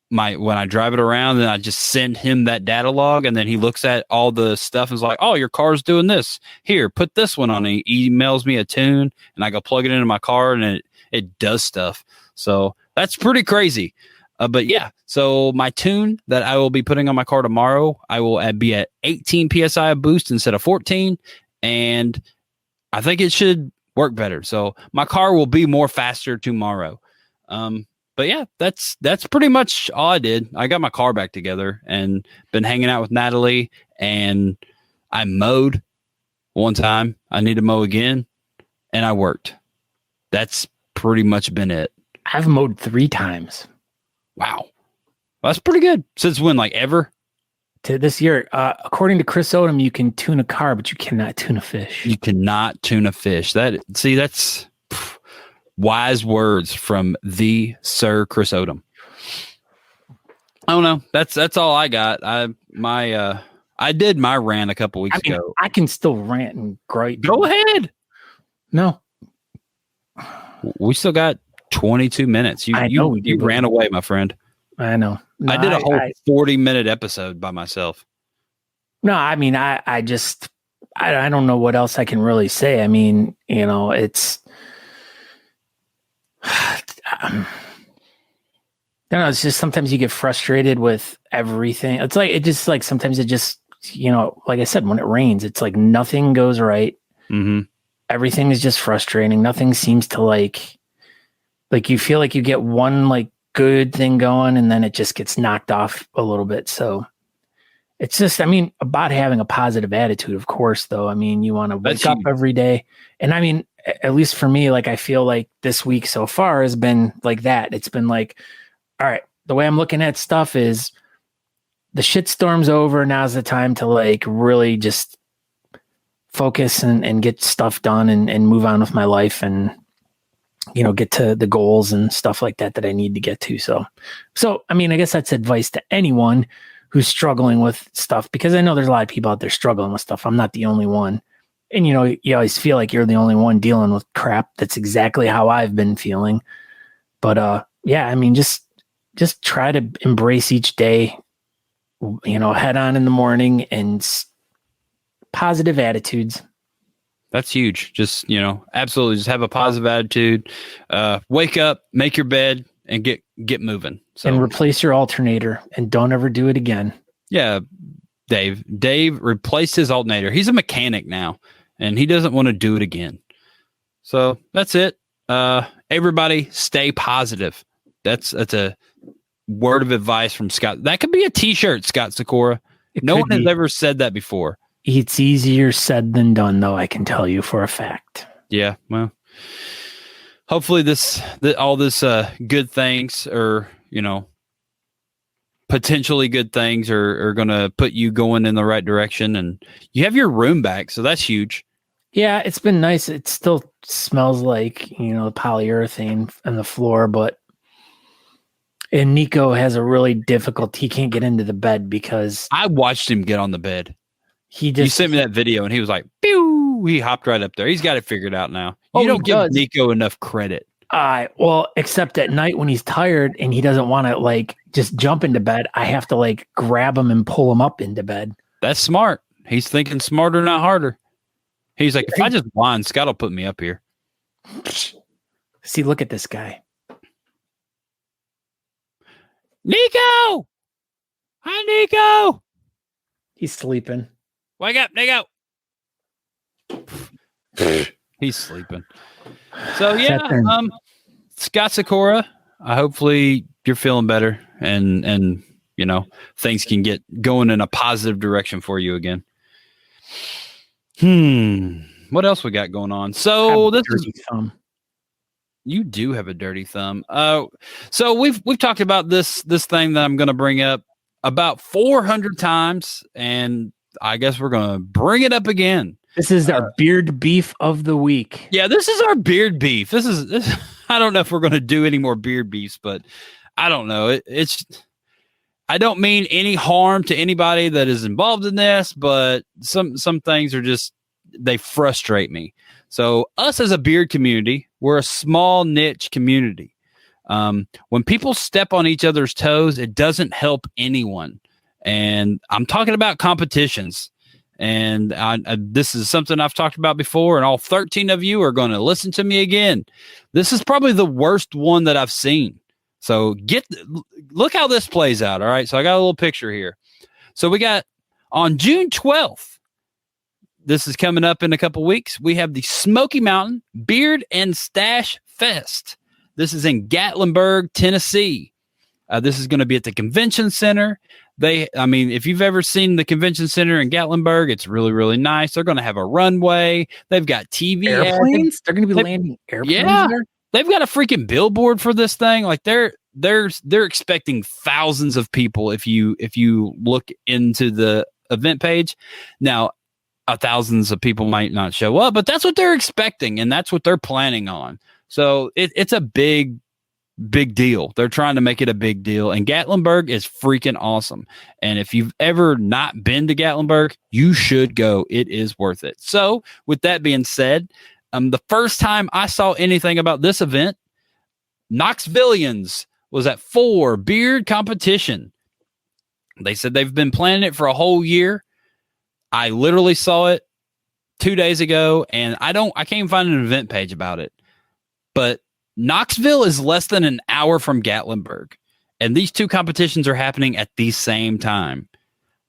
when I drive it around, and I just send him that data log, and then he looks at all the stuff and is like, oh, your car's doing this. Here, put this one on. He emails me a tune, and I go plug it into my car, and it does stuff. So that's pretty crazy. But yeah, so my tune that I will be putting on my car tomorrow, I will be at 18 PSI of boost instead of 14. And I think it should work better. So my car will be more faster tomorrow. But yeah, that's pretty much all I did. I got my car back together and been hanging out with Natalie, and I mowed one time. I need to mow again, and I worked. That's pretty much been it. I've mowed 3 times. Wow. That's pretty good. Since when, like ever? To this year. According to Chris Odom, you can tune a car, but you cannot tune a fish. You cannot tune a fish. That's wise words from the Sir Chris Odom. I don't know. That's all I got. I did my rant a couple weeks ago. I can still rant and gripe. Go ahead. No. We still got 22 minutes. You ran away, my friend. I know. No, I did a whole 40-minute episode by myself. No, I mean, I don't know what else I can really say. I mean, it's I don't know. It's just sometimes you get frustrated with everything. It's like sometimes it just, like I said, when it rains, it's like nothing goes right. Mm-hmm. Everything is just frustrating. Nothing seems to like you feel like you get one like good thing going, and then it just gets knocked off a little bit. So it's just, about having a positive attitude, of course, though. You want to wake up every day. And at least for me, like, I feel like this week so far has been like that. It's been like, all right, the way I'm looking at stuff is the shitstorm's over. Now's the time to like really just focus and get stuff done and move on with my life and, you know, get to the goals and stuff like that I need to get to. So, I mean, I guess that's advice to anyone who's struggling with stuff, because I know there's a lot of people out there struggling with stuff. I'm not the only one. And, you know, you always feel like you're the only one dealing with crap. That's exactly how I've been feeling. But, yeah, I mean, just try to embrace each day, you know, head on in the morning and positive attitudes. That's huge. Just, you know, absolutely just have a positive attitude. Wake up, make your bed, and get moving. So, and replace your alternator and don't ever do it again. Yeah. Dave replaced his alternator. He's a mechanic now and he doesn't want to do it again. So that's it. Everybody stay positive. That's a word of advice from Scott. That could be a t-shirt, Scott Sikora. No one has ever said that before. It's easier said than done, though, I can tell you for a fact. Yeah, well, hopefully all this good things, or, you know, potentially good things are going to put you going in the right direction, and you have your room back, so that's huge. Yeah, it's been nice. It still smells like, you know, polyurethane on the floor, and Nico has a really difficult, he can't get into the bed because I watched him get on the bed. You sent me that video and he was like, pew, he hopped right up there. He's got it figured out now. You don't give Nico enough credit. Well, except at night when he's tired and he doesn't want to like just jump into bed, I have to like grab him and pull him up into bed. That's smart. He's thinking smarter, not harder. He's like, if I just whine, Scott will put me up here. See, look at this guy. Nico! Hi, Nico! He's sleeping. Wake up, Nico! He's sleeping. So, yeah, Scott Sikora, hopefully you're feeling better and you know, things can get going in a positive direction for you again. What else we got going on? So this is thumb. You do have a dirty thumb. So we've talked about this thing that I'm going to bring up about 400 times, and I guess we're going to bring it up again. This is our beard beef of the week. Yeah, this is our beard beef. This I don't know if we're going to do any more beard beefs, but I don't know. It's I don't mean any harm to anybody that is involved in this, but some things are just, they frustrate me. So us as a beard community, we're a small niche community. When people step on each other's toes, it doesn't help anyone. And I'm talking about competitions. And this is something I've talked about before, and all 13 of you are going to listen to me again. This is probably the worst one that I've seen. So look how this plays out. All right. So I got a little picture here. So we got on June 12th, this is coming up in a couple weeks, we have the Smoky Mountain Beard and Stash Fest. This is in Gatlinburg, Tennessee. This is going to be at the convention center. If you've ever seen the convention center in Gatlinburg, it's really, really nice. They're going to have a runway. They've got TV airplanes. They're going to be landing airplanes there. They've got a freaking billboard for this thing. Like they're expecting thousands of people if you look into the event page. Now, thousands of people might not show up, but that's what they're expecting, and that's what they're planning on. So it's a big deal. They're trying to make it a big deal, and Gatlinburg is freaking awesome. And if you've ever not been to Gatlinburg, you should go. It is worth it. So with that being said, the first time I saw anything about this event, Knoxvillians was at 4 beard competition. They said they've been planning it for a whole year. I literally saw it 2 days ago, and I can't even find an event page about it. But Knoxville is less than an hour from Gatlinburg, and these two competitions are happening at the same time.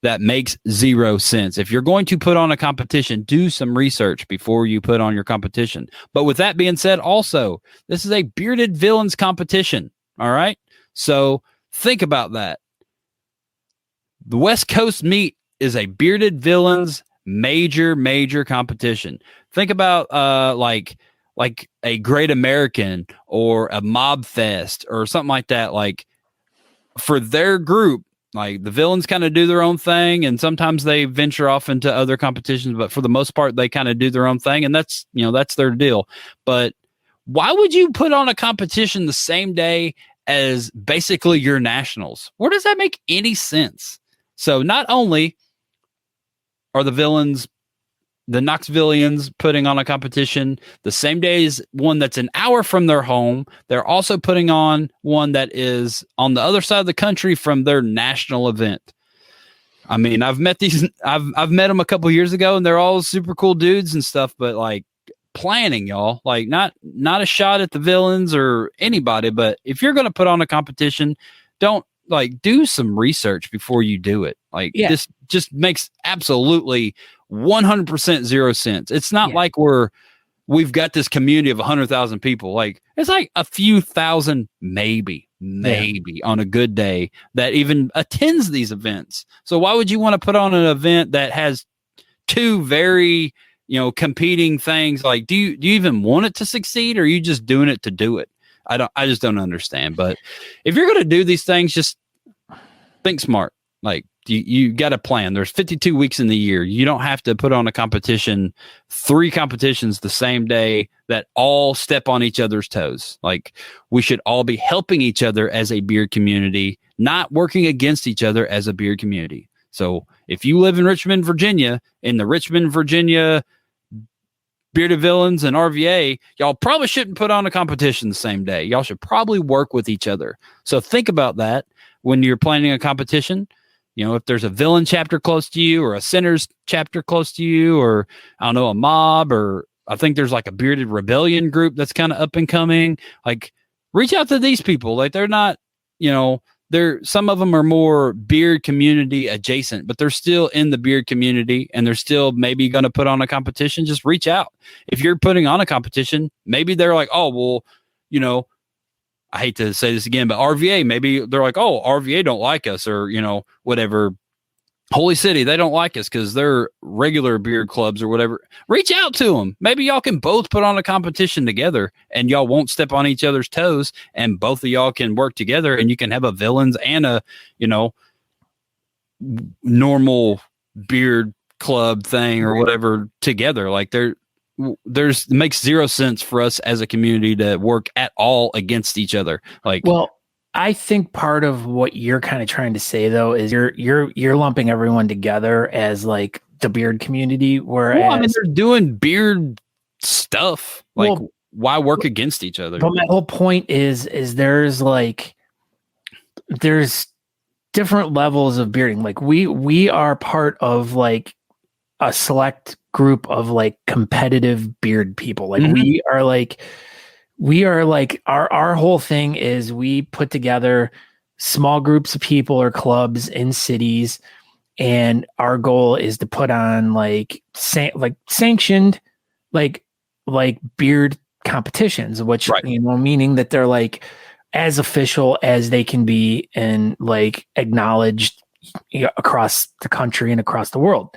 That makes zero sense. If you're going to put on a competition, do some research before you put on your competition. But with that being said, also, this is a bearded villains competition. All right. So think about that. The West Coast meet is a bearded villains major competition. Think about like a Great American or a Mob Fest or something like that. Like for their group, Like the villains kind of do their own thing, and sometimes they venture off into other competitions, but for the most part, they kind of do their own thing, and that's their deal. But why would you put on a competition the same day as basically your nationals? Where does that make any sense? So not only are the Knoxvillians putting on a competition the same day as one that's an hour from their home, they're also putting on one that is on the other side of the country from their national event. I mean, I've met them a couple years ago, and they're all super cool dudes and stuff, but like planning, y'all, like not a shot at the villains or anybody, but if you're going to put on a competition, don't do some research before you do it. Like this just makes absolutely 100% zero sense. It's not like we've got this community of 100,000 people. Like it's like a few thousand, maybe on a good day that even attends these events. So why would you want to put on an event that has two very, competing things? Like, do you even want it to succeed, or are you just doing it to do it? I just don't understand. But if you're going to do these things, just think smart. Like you got a plan. There's 52 weeks in the year. You don't have to put on a competition, 3 competitions the same day that all step on each other's toes. Like we should all be helping each other as a beard community, not working against each other as a beard community. So if you live in Richmond, Virginia, in the Richmond, Virginia Bearded Villains and RVA, y'all probably shouldn't put on a competition the same day. Y'all should probably work with each other. So think about that when you're planning a competition. If there's a villain chapter close to you, or a sinners chapter close to you, or I don't know, a mob, or I think there's like a bearded rebellion group that's kind of up and coming. Like reach out to these people. Like they're not, some of them are more beard community adjacent, but they're still in the beard community, and they're still maybe going to put on a competition. Just reach out. If you're putting on a competition, maybe they're like, oh, well, I hate to say this again, but RVA, maybe they're like, oh, RVA don't like us, or, whatever. Holy City, they don't like us because they're regular beard clubs or whatever. Reach out to them. Maybe y'all can both put on a competition together, and y'all won't step on each other's toes, and both of y'all can work together, and you can have a villains and a, normal beard club thing or whatever together. Like it makes zero sense for us as a community to work at all against each other. Like, well, I think part of what you're kind of trying to say though is you're lumping everyone together as like the beard community, whereas they're doing beard stuff. Like, why work against each other? But my whole point is there's different levels of bearding. Like we are part of like a select group of like competitive beard people. Like we are like our whole thing is we put together small groups of people or clubs in cities, and our goal is to put on like sanctioned like beard competitions, which meaning that they're like as official as they can be and like acknowledged across the country and across the world.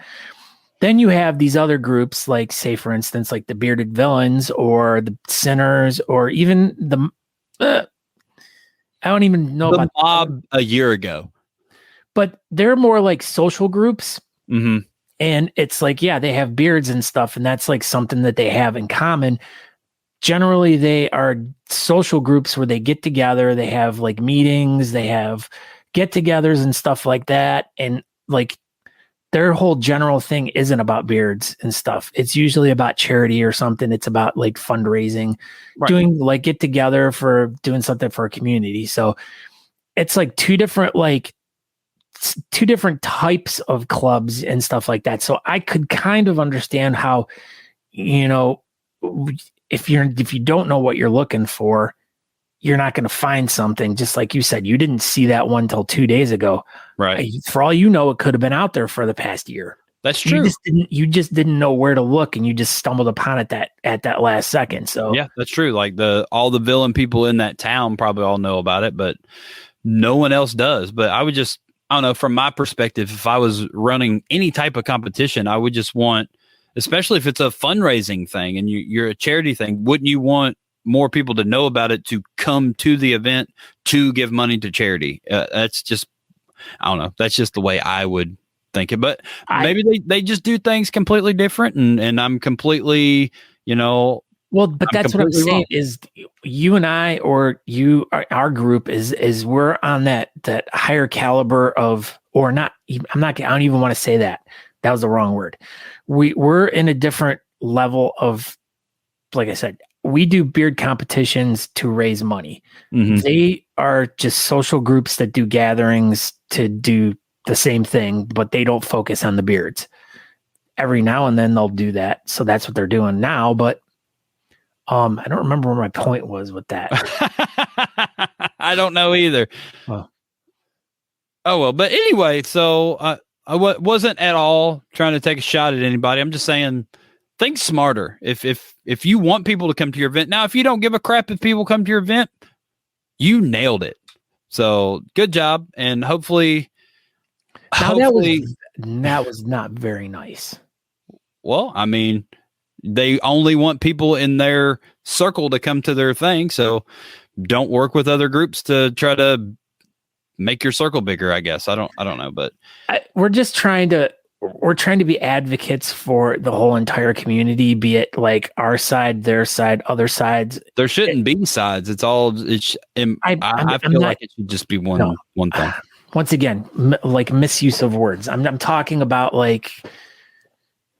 Then you have these other groups, like, say, for instance, like the Bearded Villains or the Sinners, or even the I don't even know the about mob a year ago. But they're more like social groups. Mm-hmm. And it's like, yeah, they have beards and stuff, and that's like something that they have in common. Generally, they are social groups where they get together, they have like meetings, they have get-togethers and stuff like that. And like, their whole general thing isn't about beards and stuff. It's usually about charity or something. It's about like fundraising, doing like get together for doing something for a community. So it's like two different types of clubs and stuff like that. So I could kind of understand how, if you don't know what you're looking for, you're not going to find something. Just like you said, you didn't see that one till 2 days ago. Right. For all you know, it could have been out there for the past year. That's true. You just didn't know where to look, and you just stumbled upon it at that last second. So yeah, that's true. Like all the villain people in that town probably all know about it, but no one else does. But I don't know, from my perspective, if I was running any type of competition, I would just want, especially if it's a fundraising thing and you're a charity thing, wouldn't you want more people to know about it, to come to the event, to give money to charity? That's just I don't know. That's just the way I would think it. But maybe they just do things completely different, and I'm completely, Well, but that's what I'm saying wrong. Is you and I, or you, our group is we're on that higher caliber of, or not. I don't even want to say that. That was the wrong word. We're in a different level of, like I said, we do beard competitions to raise money. Mm-hmm. They are just social groups that do gatherings to do the same thing, but they don't focus on the beards. Every now and then they'll do that. So that's what they're doing now. But I don't remember where my point was with that. I don't know either. Oh well, but anyway, so I wasn't at all trying to take a shot at anybody. I'm just saying, think smarter. If you want people to come to your event, now if you don't give a crap if people come to your event, you nailed it. So good job, and hopefully that was not very nice. Well, I mean, they only want people in their circle to come to their thing. So don't work with other groups to try to make your circle bigger, I guess. I don't know, but we're trying to be advocates for the whole entire community, be it like our side, their side, other sides. There shouldn't be sides. I feel like it should just be one thing. Once again, like misuse of words. I'm talking about like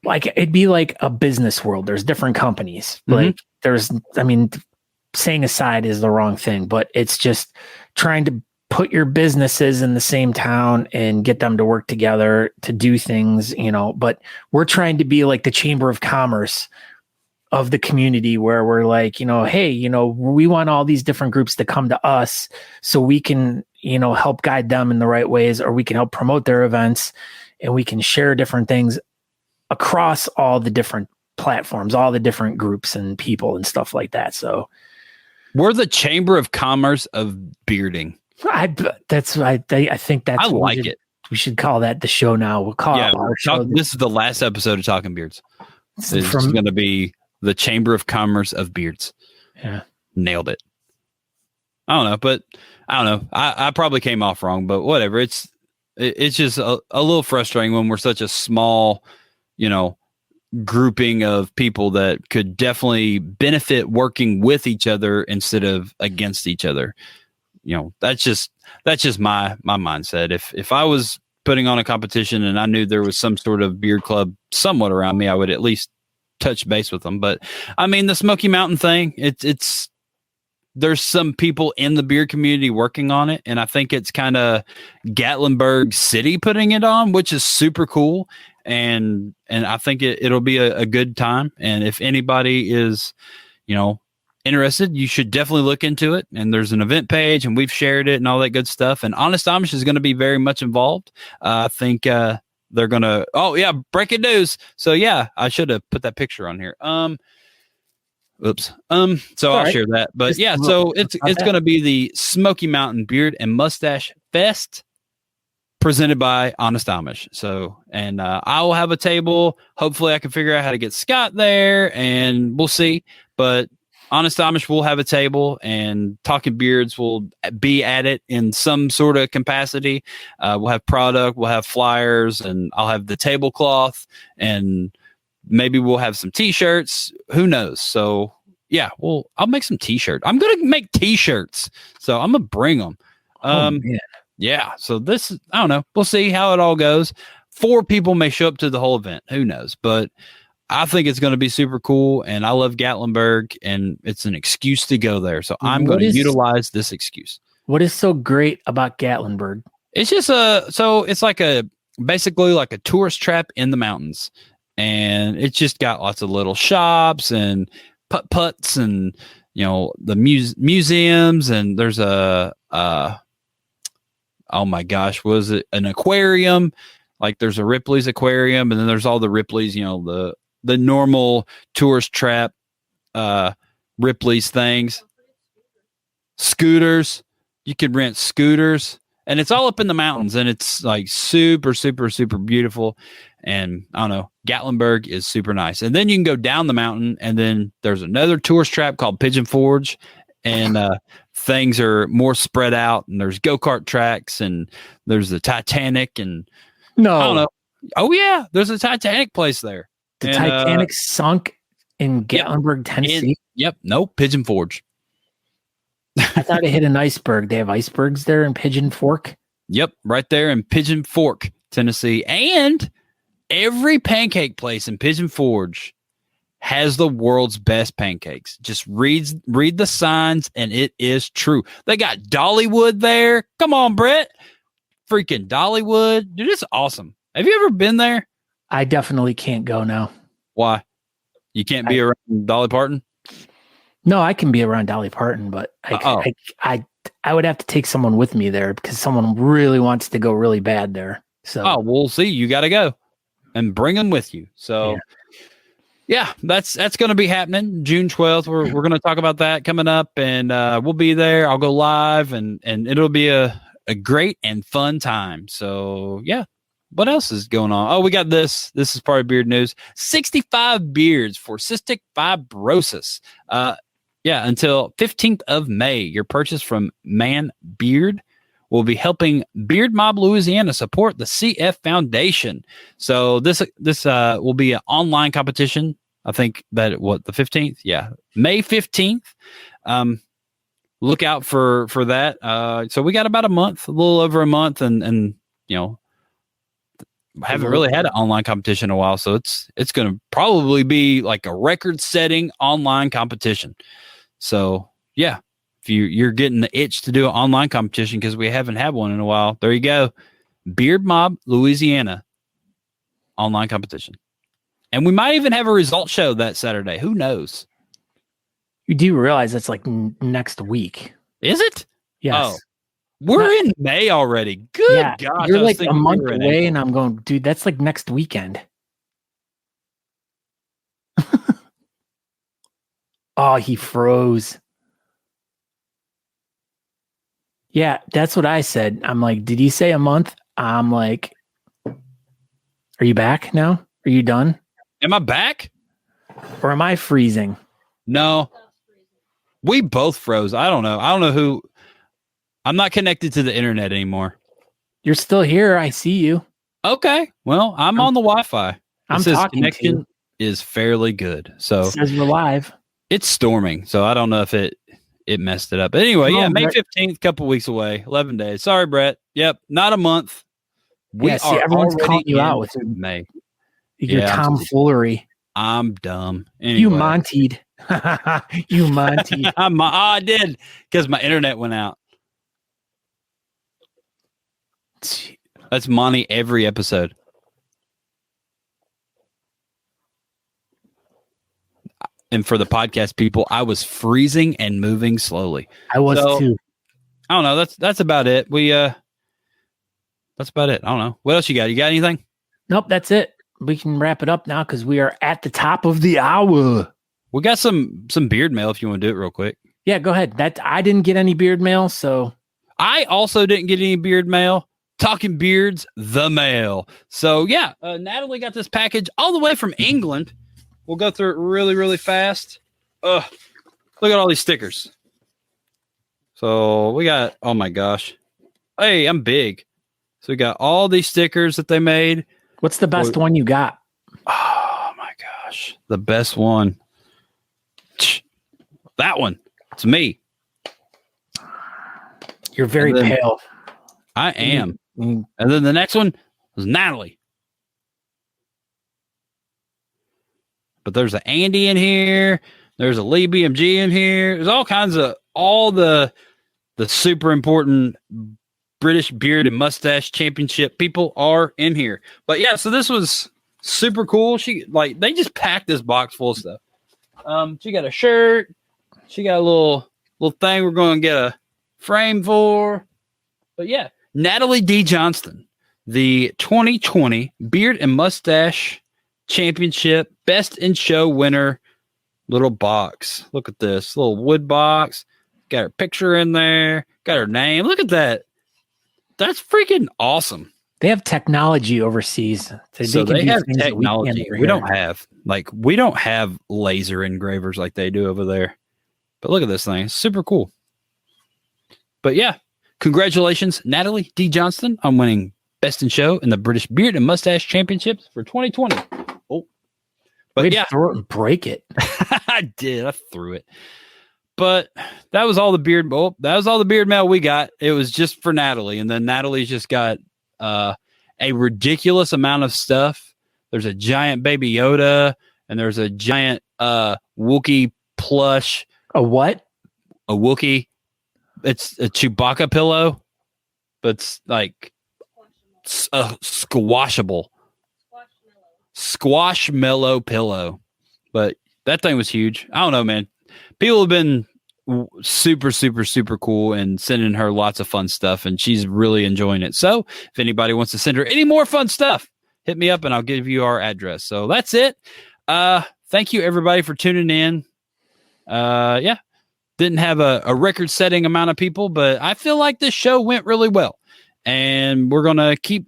it'd be like a business world. There's different companies. Mm-hmm. Saying aside is the wrong thing, but it's just trying to put your businesses in the same town and get them to work together to do things, but we're trying to be like the chamber of commerce of the community, where we're like, hey, we want all these different groups to come to us so we can, help guide them in the right ways, or we can help promote their events, and we can share different things across all the different platforms, all the different groups and people and stuff like that. So we're the chamber of commerce of bearding. I think that's. I like it. We should call that the show now. We'll call it our show. This is the last episode of Talking Beards. This is going to be the chamber of commerce of beards. Yeah, nailed it. I don't know, but I don't know. I probably came off wrong, but whatever. It's just a little frustrating when we're such a small, grouping of people that could definitely benefit working with each other instead of against each other. That's just my mindset. If I was putting on a competition and I knew there was some sort of beard club somewhat around me, I would at least touch base with them. But I mean, the Smoky Mountain thing, it's there's some people in the beard community working on it, and I think it's kind of Gatlinburg City putting it on, which is super cool. And I think it'll be a good time. And if anybody is, interested, you should definitely look into it. And there's an event page, and we've shared it and all that good stuff. And Honest Amish is going to be very much involved. I think they're going to. Oh yeah, breaking news. So yeah, I should have put that picture on here. Oops. So I'll share that. But yeah, so it's going to be the Smoky Mountain Beard and Mustache Fest, presented by Honest Amish. So, and I will have a table. Hopefully I can figure out how to get Scott there, and we'll see. But Honest Amish will have a table, and Talking Beards will be at it in some sort of capacity. We'll have product, we'll have flyers, and I'll have the tablecloth, and maybe we'll have some t-shirts. Who knows? So yeah, I'll make some t-shirts. I'm going to make t-shirts. So I'm going to bring them. Yeah. So this, I don't know. We'll see how it all goes. 4 people may show up to the whole event. Who knows? But I think it's going to be super cool. And I love Gatlinburg, and it's an excuse to go there. So I'm going to utilize this excuse. What is so great about Gatlinburg? It's just it's basically like a tourist trap in the mountains. And it's just got lots of little shops and putt-putts and, the museums. And there's oh my gosh, was it an aquarium? Like there's a Ripley's aquarium, and then there's all the Ripley's, the normal tourist trap, Ripley's things. Scooters. You could rent scooters, and it's all up in the mountains, and it's like super, super, super beautiful. And I don't know, Gatlinburg is super nice. And then you can go down the mountain, and then there's another tourist trap called Pigeon Forge. and things are more spread out, and there's go-kart tracks, and there's the Titanic, and I don't know. Oh yeah, there's a Titanic place there. The Titanic sunk in Gatlinburg, Tennessee. Pigeon Forge. I thought it hit an iceberg. They have icebergs there in Pigeon Fork. Yep, right there in Pigeon Fork, Tennessee. And every pancake place in Pigeon Forge has the world's best pancakes. Just read the signs, and it is true. They got Dollywood there. Come on, Brett. Freaking Dollywood. Dude, it's awesome. Have you ever been there? I definitely can't go now. Why? You can't be around Dolly Parton? No, I can be around Dolly Parton, but I would have to take someone with me there because someone really wants to go really bad there. So, we'll see. You got to go and bring them with you. So, yeah, that's going to be happening June 12th. We're going to talk about that coming up, and we'll be there. I'll go live, and it'll be a great and fun time. So, yeah. What else is going on? Oh, we got this. This is part of beard news. 65 beards for cystic fibrosis. Until 15th of May. Your purchase from Man Beard will be helping Beard Mob Louisiana support the CF Foundation. So this will be an online competition. I think that the 15th? Yeah, May 15th. Look out for that. So we got about a month, a little over a month, and haven't really had an online competition in a while, so it's going to probably be like a record-setting online competition. So yeah, if you're getting the itch to do an online competition because we haven't had one in a while, there you go. Beard Mob Louisiana online competition, and we might even have a result show that Saturday. Who knows? You do realize that's like next week, is it? Yes. Oh. We're in May already. Good gosh. You're like a month away, and I'm going, dude, that's like next weekend. Oh, he froze. Yeah, that's what I said. I'm like, did he say a month? I'm like, are you back now? Are you done? Am I back? Or am I freezing? No. We both froze. I don't know who. I'm not connected to the internet anymore. You're still here. I see you. Okay. Well, I'm on the Wi-Fi. I'm talking connection to you. Is fairly good. So it says we're live. It's storming, so I don't know if it messed it up. But anyway, May 15th, couple weeks away, 11 days. Sorry, Brett. Yep, not a month. Everyone's calling you out with May. Your tomfoolery. I'm dumb. Anyway. You Montied. You Montied. I did because my internet went out. That's Monty every episode. And for the podcast people, I was freezing and moving slowly. I was too. I don't know. That's about it. That's about it. I don't know. What else you got? You got anything? Nope, that's it. We can wrap it up now because we are at the top of the hour. We got some beard mail if you want to do it real quick. Yeah, go ahead. I didn't get any beard mail, so I also didn't get any beard mail. Talking Beards, the mail. So yeah, Natalie got this package all the way from England. We'll go through it really, really fast. Look at all these stickers. So we got, oh my gosh. Hey, I'm big. So we got all these stickers that they made. What's the best one you got? Oh my gosh. The best one. That one. It's me. You're very pale. I am. And then the next one was Natalie. But there's an Andy in here. There's a Lee BMG in here. There's all kinds of all the super important British beard and mustache championship people are in here. But yeah, so this was super cool. They just packed this box full of stuff. She got a shirt. She got a little thing we're going to get a frame for. But yeah, Natalie D. Johnston, the 2020 Beard and Mustache Championship Best in Show winner. Little box. Look at this little wood box. Got her picture in there. Got her name. Look at that. That's freaking awesome. They have technology overseas. So they have technology. We don't have laser engravers like they do over there. But look at this thing. It's super cool. But yeah, congratulations, Natalie D. Johnston, on winning Best in Show in the British Beard and Mustache Championships for 2020. Oh, but yeah, throw it and break it. I did. I threw it. But that was all the beard. Well, that was all the beard mail we got. It was just for Natalie, and then Natalie's just got a ridiculous amount of stuff. There's a giant Baby Yoda, and there's a giant Wookiee plush. A what? A Wookiee. It's a Chewbacca pillow, but it's like a squashable. Squashmallow pillow. But that thing was huge. I don't know, man. People have been super, super, super cool and sending her lots of fun stuff, and she's really enjoying it. So if anybody wants to send her any more fun stuff, hit me up and I'll give you our address. So that's it. Thank you, everybody, for tuning in. Yeah. Didn't have a record-setting amount of people, but I feel like this show went really well. And we're going to keep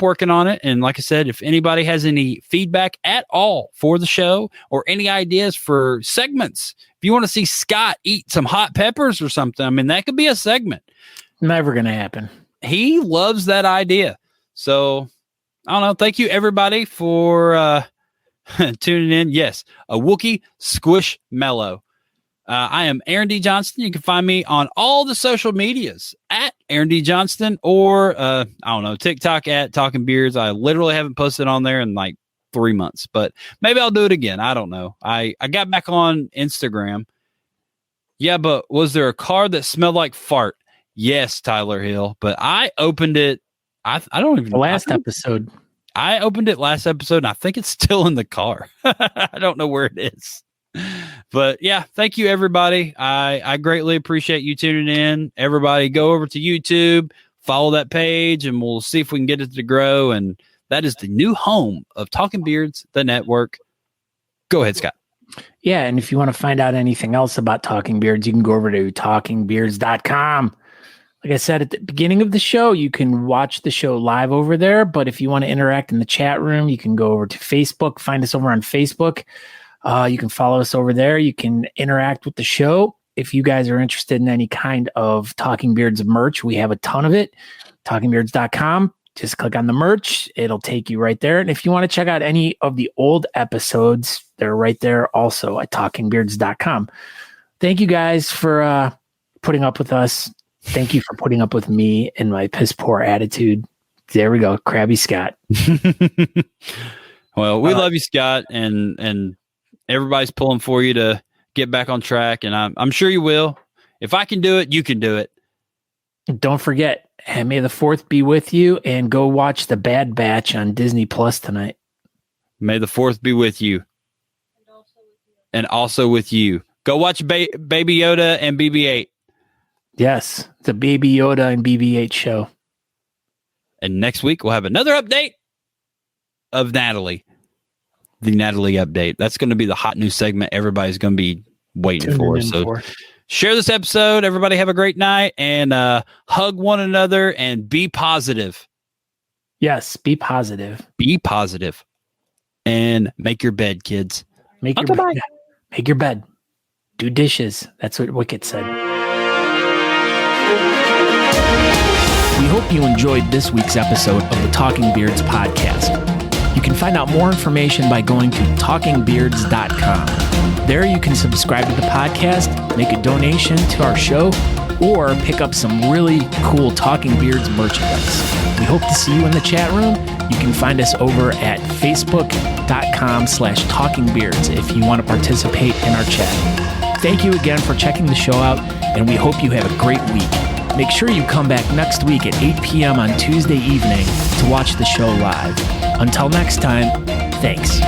working on it. And like I said, if anybody has any feedback at all for the show or any ideas for segments, if you want to see Scott eat some hot peppers or something, I mean, that could be a segment. Never going to happen. He loves that idea. So I don't know. Thank you, everybody, for tuning in. Yes, a Wookiee Squishmallow. I am Aaron D. Johnston. You can find me on all the social medias at Aaron D. Johnston or, I don't know, TikTok at Talking Beards. I literally haven't posted on there in like 3 months, but maybe I'll do it again. I don't know. I got back on Instagram. Yeah, but was there a car that smelled like fart? Yes, Tyler Hill, but I opened it. I don't even know. Last episode. I opened it last episode, and I think it's still in the car. I don't know where it is. But yeah, thank you, everybody. I greatly appreciate you tuning in. Everybody go over to YouTube, follow that page, and we'll see if we can get it to grow. And that is the new home of Talking Beards, the network. Go ahead, Scott. Yeah, and if you want to find out anything else about Talking Beards, you can go over to talkingbeards.com. Like I said at the beginning of the show, you can watch the show live over there. But if you want to interact in the chat room, you can go over to Facebook. Find us over on Facebook. You can follow us over there. You can interact with the show. If you guys are interested in any kind of Talking Beards merch, we have a ton of it. Talkingbeards.com. Just click on the merch. It'll take you right there. And if you want to check out any of the old episodes, they're right there also at talkingbeards.com. Thank you guys for putting up with us. Thank you for putting up with me and my piss poor attitude. There we go. Krabby Scott. Well, we love you, Scott, and everybody's pulling for you to get back on track, and I'm sure you will. If I can do it, you can do it. Don't forget, and may the 4th be with you, and go watch The Bad Batch on Disney Plus tonight. May the 4th be with you. And also with you. Go watch Baby Yoda and BB-8. Yes, the Baby Yoda and BB-8 show. And next week, we'll have another update of Natalie. The Natalie update. That's going to be the hot news segment everybody's going to be waiting for. So share this episode. Everybody have a great night and hug one another and be positive. Yes, be positive. Be positive. And make your bed, kids. Make your bed. Make your bed. Do dishes. That's what Wicket said. We hope you enjoyed this week's episode of the Talking Beards podcast. You can find out more information by going to talkingbeards.com. There you can subscribe to the podcast, make a donation to our show, or pick up some really cool Talking Beards merchandise. We hope to see you in the chat room. You can find us over at facebook.com/talkingbeards if you want to participate in our chat. Thank you again for checking the show out, and we hope you have a great week. Make sure you come back next week at 8 p.m. on Tuesday evening to watch the show live. Until next time, thanks.